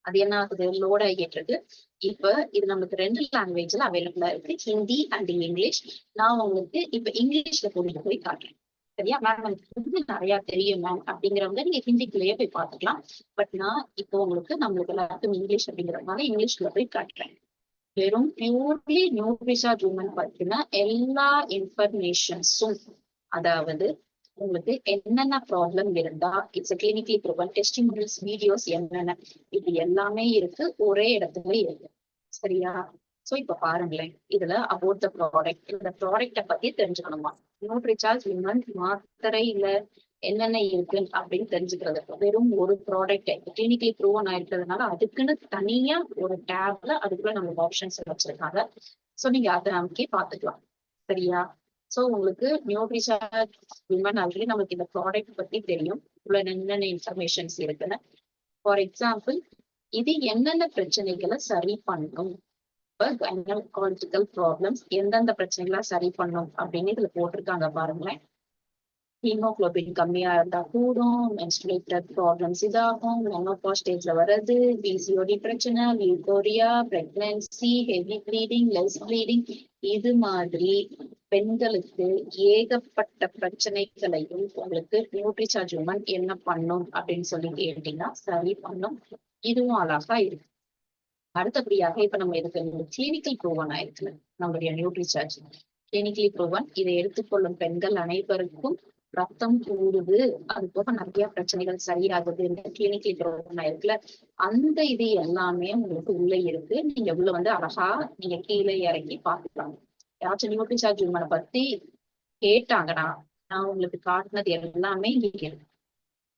அது என்ன ஆகுது? லோட் ஆகிட்டு இருக்கு. இப்ப இது நமக்கு 2 லாங்குவேஜ்ல அவைலபிளா இருக்கு, ஹிந்தி அண்ட் இங்கிலீஷ். நான் உங்களுக்கு இப்ப இங்கிலீஷ்ல கூட்டிட்டு போய் காட்டுறேன். சரியா? மேம் எனக்கு ஹிந்தி நிறைய தெரியும் மேம் அப்படிங்கிறவங்க நீங்க ஹிந்திக்குள்ளேயே போய் பார்த்துக்கலாம். பட் நான் இப்போ உங்களுக்கு நம்மளுக்கு எல்லாருக்கும் இங்கிலீஷ் அப்படிங்கிறதுனால இங்கிலீஷ்ல போய் காட்டுறேன். வெறும் பியூர்லி நியூட்ரிசார்ஜ் விமன் பத்தின எல்லா இன்ஃபர்மேஷன்ஸும், அதாவது உங்களுக்கு என்னென்ன ப்ராப்ளம் இருந்தா it's clinically proven testimonials, videos என்னென்ன இது எல்லாமே இருக்கு, ஒரே இடத்துல இருக்கு. சரியா? சோ இப்ப பாருங்களேன், இதுல அபவுட் த ப்ராடக்ட், இந்த ப்ராடக்ட பத்தி தெரிஞ்சுக்கணுமா? நியூட்ரிசார்ஜ் விமன் மாத்திரையில என்னென்ன இருக்கு அப்படின்னு தெரிஞ்சுக்கிறது. வெறும் ஒரு ப்ராடக்ட் கிளினிக்கலி ப்ரூவன் ஆயிருக்கிறதுனால அதுக்குன்னு தனியா ஒரு டேப்ல அதுக்குள்ள நம்மளுக்கு ஆப்ஷன்ஸ் வச்சிருக்காங்க. சோ நீங்க அதை நமக்கே பாத்துக்கலாம். சரியா? சோ உங்களுக்கு நியூட்ரிசார்ஜ் விமன் ஆல்ரெடி நமக்கு இந்த ப்ராடக்ட் பத்தி தெரியும், உள்ள என்னென்ன இன்ஃபர்மேஷன்ஸ் இருக்குன்னு. ஃபார் எக்ஸாம்பிள், இது என்னென்ன பிரச்சனைகளை சரி பண்ணும், கைனகாலஜிக்கல் ப்ராப்ளம்ஸ் எந்தெந்த பிரச்சனைகளை சரி பண்ணும் அப்படின்னு இதுல போட்டிருக்காங்க பாருங்களேன். ஹீமோகுளோபின் கம்மியா இருந்தா கூடும், மென்ஸ்ட்ரேட்டட் ப்ராப்ளம்ஸ் இதாகும், மெனோபாஸ் ஸ்டேஜ்ல வர்றது, பிசிஓடி பிரச்சனை, leucorrhoea, pregnancy, heavy bleeding, less bleeding, இது மாதிரி பெண்களுக்கு ஏகப்பட்ட பிரச்சனைகளையும் உங்களுக்கு நியூட்ரிசார்ஜ் விமன் என்ன பண்ணும் அப்படின்னு சொல்லி கேட்டீங்கன்னா சரி பண்ணும். இதுவும் அழகா இருக்கு. அடுத்தபடியாக இப்ப நம்ம இதுக்கு கிளினிக்கல் ப்ரூவன் ஆயிருக்கு நம்மளுடைய நியூட்ரிசார்ஜ். கிளினிக்கலி ப்ரூவன், இதை எடுத்துக்கொள்ளும் பெண்கள் அனைவருக்கும் ரத்தம் கூடுது, அது போக நிறைய பிரச்சனைகள் சரியாகுது, இந்த கிளினிக்கலி ப்ரூவன் ஆயிருக்குல. அந்த இது எல்லாமே உங்களுக்கு உள்ள இருக்கு. நீங்க உள்ள வந்து அழகா நீங்க கீழே இறங்கி பாத்துக்கலாம். யாராச்சும் நியூட்ரிசார்ஜ் விமனை பத்தி கேட்டாங்கன்னா நான் உங்களுக்கு காட்டினது எல்லாமே இங்க இருக்கு.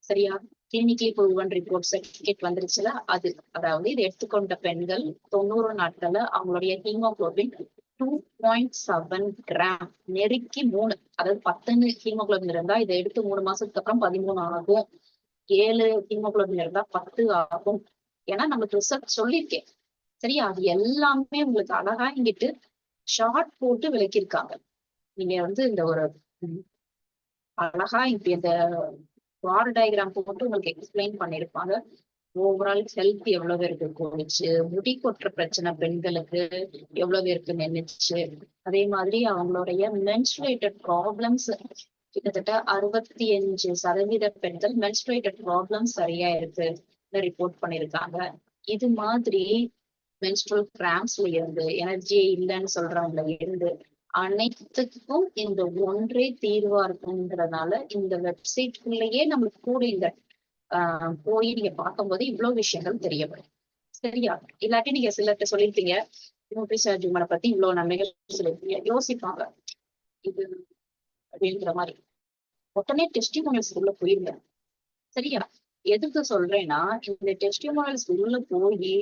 சரியா? கிளினிக்கலி ப்ரூவன் ரிப்போர்ட் சர்டிபிகேட் வந்துருச்சுல, அது அதாவது இது எடுத்துக்கொண்ட பெண்கள் 90 நாட்கள்ல அவங்களுடைய ஹீமோகுளோபின் 2.7 கிராம் நெருக்கி 3, அதாவது 10 ஹீமோகுளோபின் இருந்தா இதை எடுத்து 3 மாசத்துக்கு அப்புறம் 13 ஆகும். 7 ஹீமோகுளோபின் இருந்தா 10 ஆகும். ஏன்னா நமக்கு ரிசர்ச் சொல்லியிருக்கேன். சரியா? அது எல்லாமே உங்களுக்கு அழகா இங்கிட்டு ஷார்ட் போட்டு விளக்கியிருக்காங்க. நீங்க வந்து இந்த ஒரு அழகா இப்ப இந்த வார் டயக்ராம் போட்டு உங்களுக்கு எக்ஸ்பிளைன் பண்ணிருப்பாங்க. ஓவரால் ஹெல்த் எவ்வளவு பேருக்கு போயிடுச்சு, முடி கொட்டுற பிரச்சனை பெண்களுக்கு எவ்வளவு பேருக்கு நின்னுச்சு, அதே மாதிரி அவங்களுடைய மென்ஸ்ட்ரேட்டட் ப்ராப்ளம்ஸ் கிட்டத்தட்ட 65% பெண்கள் மென்ஸ்ட்ரேட்டட் ப்ராப்ளம்ஸ் சரியா இருக்கு ரிப்போர்ட் பண்ணிருக்காங்க. இது மாதிரி மென்ஸ்ட்ரல் கிராம்ஸ்ல இருந்து, எனர்ஜியே இல்லைன்னு சொல்றவங்கள இருந்து அனைத்துக்கும் இந்த ஒன்றே தீர்வா இருக்குன்றதுனால இந்த வெப்சைட்குள்ளேயே நம்மளுக்கு கூட இந்த போய் நீங்க பார்க்கும்போது இவ்வளவு விஷயங்கள் தெரிய வரும். சரியா? இல்லாட்டி நீங்க சிலர்கிட்ட சொல்லிருப்பீங்க நியூட்ரிசார்ஜ் விமனை பத்தி இவ்வளவு நன்மைகள் சொல்லிருப்பீங்க, யோசிப்பாங்க இது அப்படிங்கிற மாதிரி. உடனே டெஸ்டிமோனியல்ஸ் உள்ள போயிருங்க. சரியா? எதுக்கு சொல்றேன்னா, இந்த டெஸ்டிமோனியல்ஸ் உள்ள போய்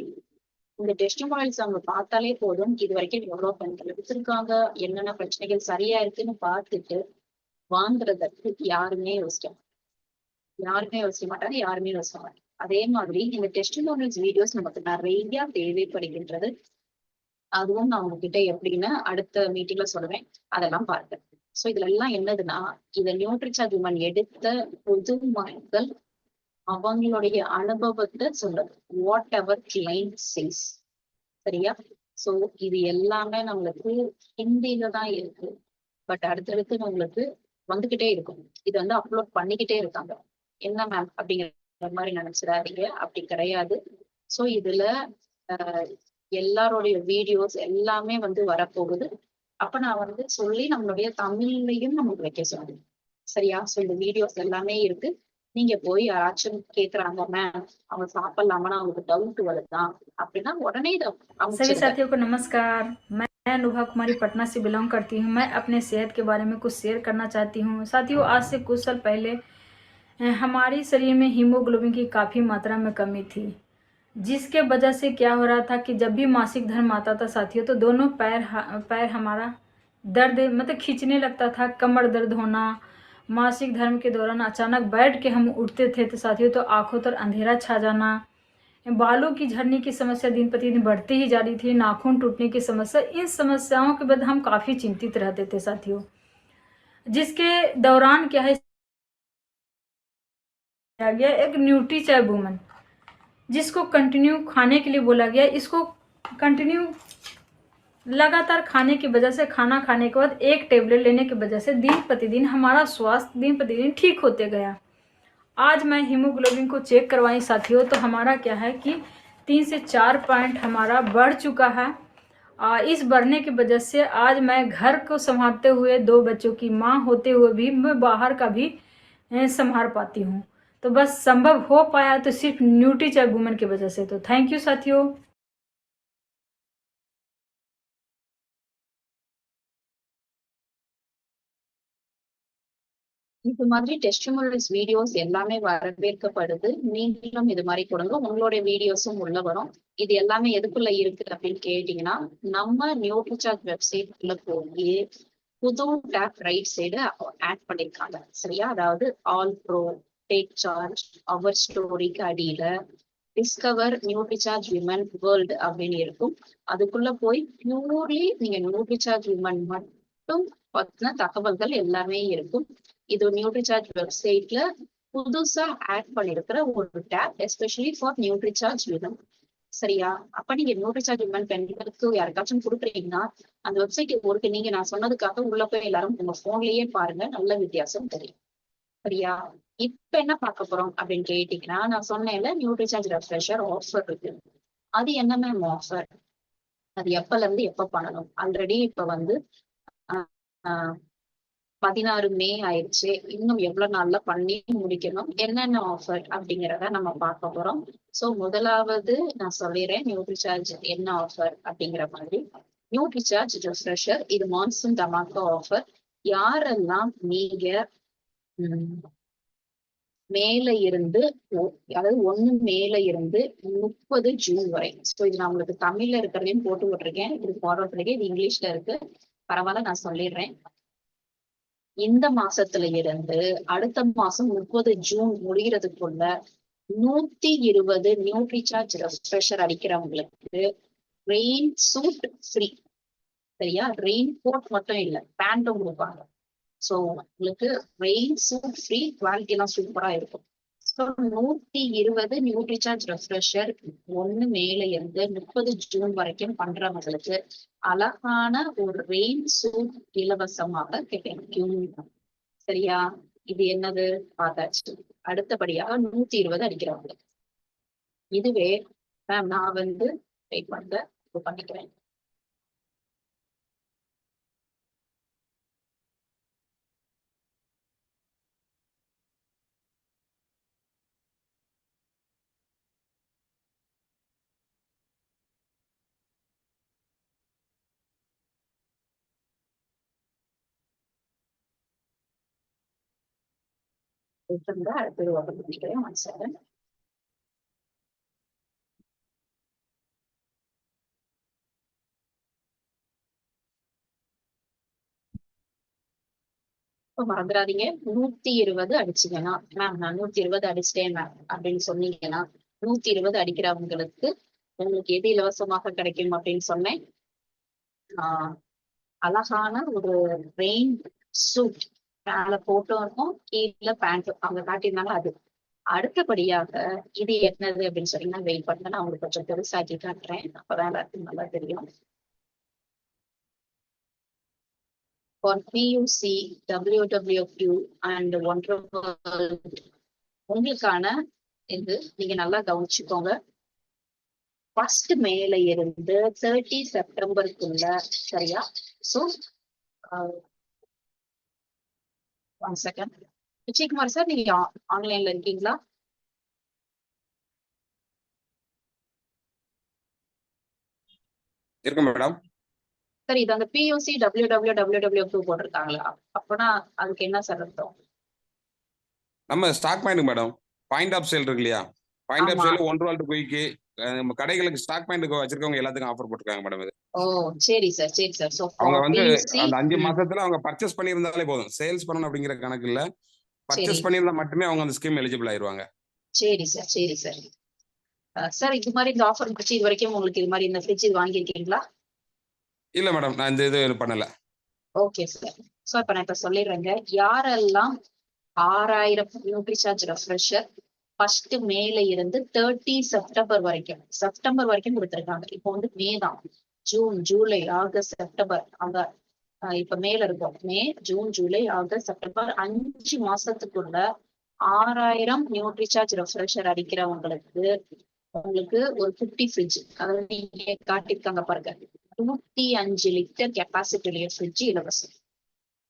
இந்த டெஸ்டிமோனியல்ஸ் அவங்க பார்த்தாலே போதும், இது வரைக்கும் எவ்வளவு பெண்கள் எடுத்திருக்காங்க, என்னென்ன பிரச்சனைகள் சரியா இருக்குன்னு பார்த்துட்டு வாங்குறதற்கு யாருமே யோசிக்க மாட்டாங்க, யாருமே யோசிக்க மாட்டாங்க. அதே மாதிரி இந்த டெஸ்டிமோனியல்ஸ் வீடியோஸ் நமக்கு நிறைய தேவைப்படுகின்றது. அதுவும் நான் உங்ககிட்ட எப்படின்னு அடுத்த மீட்டிங்ல சொல்லுவேன். அதெல்லாம் பாருங்க. சோ இதுல எல்லாம் என்னதுன்னா, இத நியூட்ரிசார்ஜ் விமன் எடுத்த பொது மக்கள் அவங்களுடைய அனுபவத்தை சொல்றது. Whatever client says. சரியா? சோ இது எல்லாமே நம்மளுக்கு ஹிந்தில தான் இருக்கு. பட் அடுத்தடுத்து நம்மளுக்கு வந்துகிட்டே இருக்கும். இது வந்து அப்லோட் பண்ணிக்கிட்டே இருக்காங்க. என்ன மேம் அப்படிங்கிற மாதிரி நினைச்சிடாதீங்க. அப்படி கிடையாது. சோ இதுல எல்லாருடைய வீடியோஸ் எல்லாமே வந்து வரப்போகுது. அப்ப நான் வந்து சொல்லி நம்மளுடைய தமிழ்லையும் நமக்கு வைக்க சொல்லுவேன். சரியா? சோ இந்த வீடியோஸ் எல்லாமே இருக்கு. நீங்க போய் யாராச்சும் கேக்குறாங்க மேம் அவங்க சாப்பிடலாமான்னு அவங்களுக்கு டவுட் வருதுதான் அப்படின்னா உடனே இதை सभी அமைச்சிருங்க. साथियों को नमस्कार। मैं अनुभा कुमारी पटना से बिलोंग करती हूँ। मैं अपने सेहत के बारे में कुछ शेयर करना चाहती हूँ। साथियों, आज से कुछ साल पहले हमारे शरीर में हीमोग्लोबिन की काफ़ी मात्रा में कमी थी, जिसके वजह से क्या हो रहा था कि जब भी मासिक धर्म आता था साथियों, तो दोनों पैर हमारा दर्द मतलब खींचने लगता था, कमर दर्द होना। मासिक धर्म के दौरान अचानक बैठ के हम उठते थे तो साथियों तो आंखों पर अंधेरा छा जाना, बालों की झड़ने की समस्या दिन प्रतिदिन बढ़ती ही जा रही थी, नाखून टूटने की समस्या। इन समस्याओं के बाद हम काफ़ी चिंतित रहते थे साथियों, जिसके दौरान क्या है गया एक न्यूट्रीचार्ज वुमन, जिसको कंटिन्यू खाने के लिए बोला गया। इसको कंटिन्यू लगातार खाने की वजह से, खाना खाने के बाद एक टेबलेट लेने की वजह से दिन प्रतिदिन हमारा स्वास्थ्य दिन प्रतिदिन ठीक होते गया। आज मैं हीमोग्लोबिन को चेक करवाई साथियों, तो हमारा क्या है कि 3 से 4 पॉइंट हमारा बढ़ चुका है। इस बढ़ने की वजह से आज मैं घर को संभालते हुए, 2 बच्चों की माँ होते हुए भी मैं बाहर का भी संभाल पाती हूँ। तो बस संभव हो पाया तो सिर्फ न्यूट्रीचार्ज वुमन की वजह से। तो थैंक यू साथियों। இது மாதிரி டெஸ்டிமோனியல்ஸ் வீடியோஸ் எல்லாமே வரவேற்கப்படுது. நீங்களும் இது மாதிரி கொடுங்க. உங்களுடைய வீடியோஸும் உள்ள வரும். இது எல்லாமே எதுக்குள்ள இருக்கு அப்படின்னு கேட்டீங்கன்னா, நம்ம நியூட்ரிசார்ஜ் வெப்சைட்ல போய் புது டேப் ரைட் சைடு ஆட் பண்ணிருக்காங்க. சரியா? அதாவது ஆல் ப்ரோ, டேக் சார்ஜ், அவர் ஸ்டோரிக்கு அடியில டிஸ்கவர் நியூட்ரிசார்ஜ் விமன் வேர்ல்டு அப்படின்னு இருக்கும். அதுக்குள்ள போய் பியூர்லி நீங்க நியூட்ரிசார்ஜ் விமன் மட்டும் பத்தின தகவல்கள் எல்லாமே இருக்கும். இது நியூட்ரிசார்ஜ் வெப்சைட்ல புதுசா ஆட் பண்ணிருக்கிற ஒரு tab, especially for Nutricharge women. சரியா? அப்ப நீங்க நியூட்ரிசார்ஜ் விமன் பெண்களுக்கு யாருக்காச்சும் கொடுக்குறீங்கன்னா அந்த வெப்சைட் ஒரு நீங்க நான் சொன்னதுக்காக உள்ள போய் எல்லாரும் உங்க போன்லயே பாருங்க, நல்ல வித்தியாசம் தெரியும். சரியா? இப்ப என்ன பார்க்க போறோம் அப்படின்னு கேட்டீங்கன்னா, நான் சொன்னேன்ல நியூட்ரிசார்ஜ் ரெஃப்ரெஷர் ஆஃபர் இருக்கு. அது என்ன மேம் ஆஃபர்? அது எப்பல இருந்து எப்ப பண்ணணும்? ஆல்ரெடி இப்ப வந்து 16 மே ஆயிடுச்சு. இன்னும் எவ்வளவு நாள்ல பண்ணி முடிக்கணும், என்னென்ன ஆஃபர் அப்படிங்கிறத நம்ம பார்க்க போறோம். சோ முதலாவது நான் சொல்லிடுறேன் நியூட்ரிசார்ஜ் என்ன ஆஃபர் அப்படிங்கிற மாதிரி. நியூட்ரிசார்ஜ் ரெஃப்ரெஷர் இது மான்சூன் தமாக்கா ஆஃபர். யாரெல்லாம் நீங்க மேல இருந்து அதாவது 1 மேல இருந்து 30 ஜூன் வரை. சோ இது நான் உங்களுக்கு தமிழ்ல இருக்கிறதையும் போட்டு விட்டுருக்கேன். இது ஃபார்வர்ட் பண்ணிருக்கேன். இது இங்கிலீஷ்ல இருக்கு. பரவாயில்ல, நான் சொல்லிடுறேன். இந்த மாசத்துல இருந்து அடுத்த மாசம் 30 ஜூன் முடிகிறதுக்குள்ள 120 நியூட்ரிசார்ஜ் ரெஃப்ரெஷர் அடிக்கிறவங்களுக்கு ரெயின் சூட் ஃப்ரீ. சரியா? ரெயின் கோட் மட்டும் இல்ல, பேண்டும் கொடுப்பாங்க. சோ உங்களுக்கு ரெயின் சூட் ஃப்ரீ. குவாலிட்டி எல்லாம் சூப்பரா இருக்கும். 120 நியூட்ரிசார்ஜ் ரெஃப்ரெஷர் 1 மேல இருந்து 30 ஜூன் வரைக்கும் பண்றவங்களுக்கு அழகான ஒரு ரெயின் சூட் இலவசமாக கிடைக்கும். சரியா? இது என்னது பார்த்தாச்சு. அடுத்தபடியாக 120 அடிக்கிறவங்களுக்கு. இதுவே மேம் நான் வந்து வெயிட் பண்ணிக்கிறேன். அடுத்தது ஓபன் பண்ணிக்கிறேன். One second. மறந்துடாதீங்க, 120 அடிச்சீங்கன்னா மேம் நான் 120 அடிச்சிட்டேன் மேம் அப்படின்னு சொன்னீங்கன்னா 120 அடிக்கிறவங்களுக்கு உங்களுக்கு எது இலவசமாக கிடைக்கும் அப்படின்னு சொன்னேன். ஆஹ் அழகான ஒரு ரெயின் சூட் மேல போட்டோம் இருக்கும், கீழே பேண்ட்டும் அவங்க காட்டியிருந்தாங்க. அது அடுத்தபடியாக இது என்னது அப்படின்னு சொன்னீங்கன்னா வெயிட் பண்ணுங்க, நான் உங்களுக்கு கொஞ்சம் பெருசாக்கி காட்டுறேன், அப்பதான் எல்லாருக்கும் நல்லா தெரியும். For PUC, WWQ and Wonder World உங்களுக்கான இது நீங்க நல்லா கவனிச்சுக்கோங்க. ஃபர்ஸ்ட் மேல இருந்து 30 செப்டம்பருக்குள்ள, சரியா? So 1 second. விஜயகுமார் சார், நீங்க ஆன்லைன்ல இருக்கீங்களா? இருக்கு மேடம். சார், இது அந்த PUC WWW போட்டிருக்காங்களா? அப்பனா அதுக்கு என்ன சார் அர்த்தம்? நம்ம stock point madam, point of sale இருக்கு இல்லையா? பாயிண்ட் ஆஃப் ஆமா. சேல் 1 ரூபாய் குயிக்கு நம்ம கடைகளுக்கு ஸ்டாக் பாயிண்ட் வச்சிருக்கவங்க எல்லாத்துக்கும் ஆஃபர் போட்டுருக்காங்க மேடம். இது ஓ, சரி சார், சரி சார். ஸோ அவங்க வந்து PUC, அந்த 5 மாசத்துல அவங்க பர்ச்சேஸ் பண்ணியிருந்தாலே போதும், சேல்ஸ் பண்ணணும் அப்படிங்கிற கணக்கு இல்ல, சரி பர்ச்சேஸ் பண்ணியிருந்தா மட்டுமே அவங்க அந்த ஸ்கீம் எலிஜிபிள் ஆயிருவாங்க. சரி சார், சரி சார். சார், இது மாதிரி இந்த ஆஃபர் முடிச்சு இது வரைக்கும் உங்களுக்கு இது மாதிரி இந்த ஃப்ரிட்ஜ் வாங்கியிருக்கீங்களா? இல்ல மேடம், நான் இந்த இது பண்ணல. Okay sir. ஸோ இப்போ நான் இப்போ சொல்லிடுறேங்க, யாரெல்லாம் 6000 நியூட்ரிசார்ஜ் ரெஃப்ரெஷர் ஃபர்ஸ்ட் மேல இருந்து 30 செப்டம்பர் வரைக்கும் கொடுத்துருக்காங்க. இப்போ வந்து மே தான், ஜூன், ஜூலை, ஆகஸ்ட், செப்டம்பர், அவங்க இப்ப மேல இருக்கும். மே, ஜூன், ஜூலை, ஆகஸ்ட், செப்டம்பர் 5 மாசத்துக்குள்ள 6000 நியூட்ரிசார்ஜ் ரெஃப்ரெஷர் அடிக்கிறவங்களுக்கு உங்களுக்கு ஒரு 50 ஃப்ரிட்ஜ், அதாவது நீங்க காட்டியிருக்காங்க பாருங்க, 105 லிட்டர் கெப்பாசிட்டியுடைய ஃப்ரிட்ஜ் இலவசம்.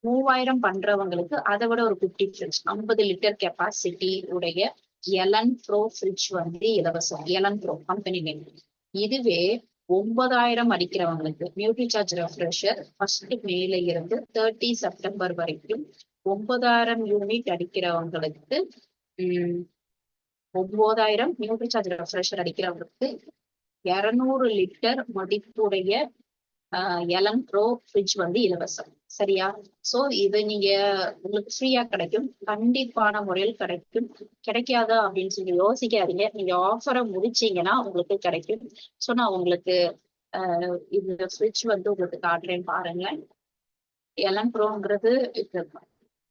3000 பண்றவங்களுக்கு அதை விட ஒரு 50 ஃப்ரிட்ஜ், 50 லிட்டர் கெப்பாசிட்டி உடைய எலன் ப்ரோ ஃப்ரிட்ஜ் வந்து இலவசம். எலன் ப்ரோ கம்பெனி நேம். இதுவே 9000 அடிக்கிறவங்களுக்கு நியூட்ரிசார்ஜ் ரெஃப்ரெஷர் ஃபர்ஸ்ட் மேல இருந்து 30 செப்டம்பர் வரைக்கும் 9000 யூனிட் அடிக்கிறவங்களுக்கு 9000 நியூட்ரிசார்ஜ் ரெஃப்ரெஷர் அடிக்கிறவங்களுக்கு 200 லிட்டர் மதிப்புடைய எலன் ப்ரோ ஃப்ரிட்ஜ் வந்து இலவசம். சரியா? சோ இது நீங்க உங்களுக்கு ஃப்ரீயா கிடைக்கும், கண்டிப்பான முறையில் கிடைக்கும். கிடைக்காதா அப்படின்னு சொல்லி யோசிக்காதீங்க, நீங்க ஆஃபரை முடிச்சீங்கன்னா உங்களுக்கு கிடைக்கும். சோ நான் உங்களுக்கு இந்த ஃப்ரிட்ஜ் வந்து உங்களுக்கு காட்டுறேன் பாருங்க. எலன் ப்ரோங்கிறது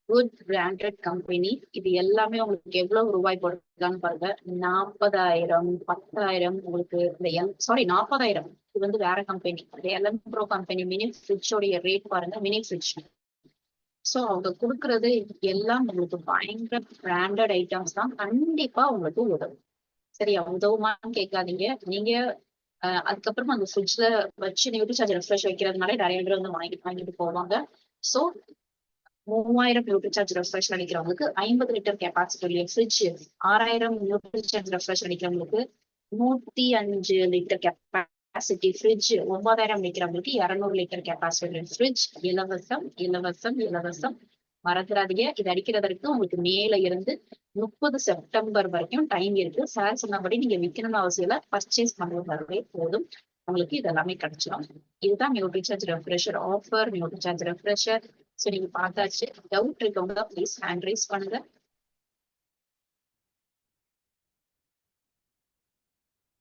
குட் பிராண்டட் கம்பெனி. இது எல்லாமே உங்களுக்கு எவ்வளவு ரூபாய் போட்டுருக்கான்னு பாருங்க. 40,000, 10,000 உங்களுக்கு இந்த 40,000 இது வந்து வேற company. Elan bro company mini ஃப்ரிட்ஜோடைய ரேட் பாருங்க, மினி ஃப்ரிட்ஜ். ஸோ அவங்க கொடுக்கறது எல்லாம் உங்களுக்கு பயங்கர பிராண்டட் ஐட்டம்ஸ் தான், கண்டிப்பா உங்களுக்கு உதவும். சரியா? உதவுமான்னு கேட்காதீங்க நீங்க. அதுக்கப்புறமா அந்த ஃப்ரிட்ஜ்ல வச்சு நியூட்ரிசார்ஜ் ரெஃப்ரெஷ் வைக்கிறதுனால நிறைய பேர் வந்து வாங்கிட்டு போவாங்க. ஸோ 3000 நியூட்ரிசார்ஜ் ரெஃப்ரெஷ் அடிக்கிறவங்களுக்கு 50 litre capacity fridge, 6000 Nutricharge refresh அடிக்கிறவங்களுக்கு 105 லிட்டர் கெப்பாசிட்டி ஃப்ரிட்ஜ், 9000 அடிக்கிறவங்களுக்கு 200 லிட்டர் கெப்பாசிட்டி ஃப்ரிட்ஜ் இலவசம், இலவசம், இலவசம். மறந்துடாதீங்க. இது அடிக்கிறதற்கு உங்களுக்கு மேல இருந்து 30 செப்டம்பர் வரைக்கும் டைம் இருக்கு. சார் சொன்னபடி நீங்க விற்கணும்னு அவசியம் இல்லை, பர்ச்சேஸ் பண்ணுறதே போதும், உங்களுக்கு இதெல்லாமே கிடைச்சிடும். இதுதான் Nutricharge refresher offer, Nutricharge refresher. So நீங்க பார்த்தாச்சு. டவுட் இருக்கவங்க ப்ளீஸ் ஹேண்ட் ரைஸ் பண்ணுங்க.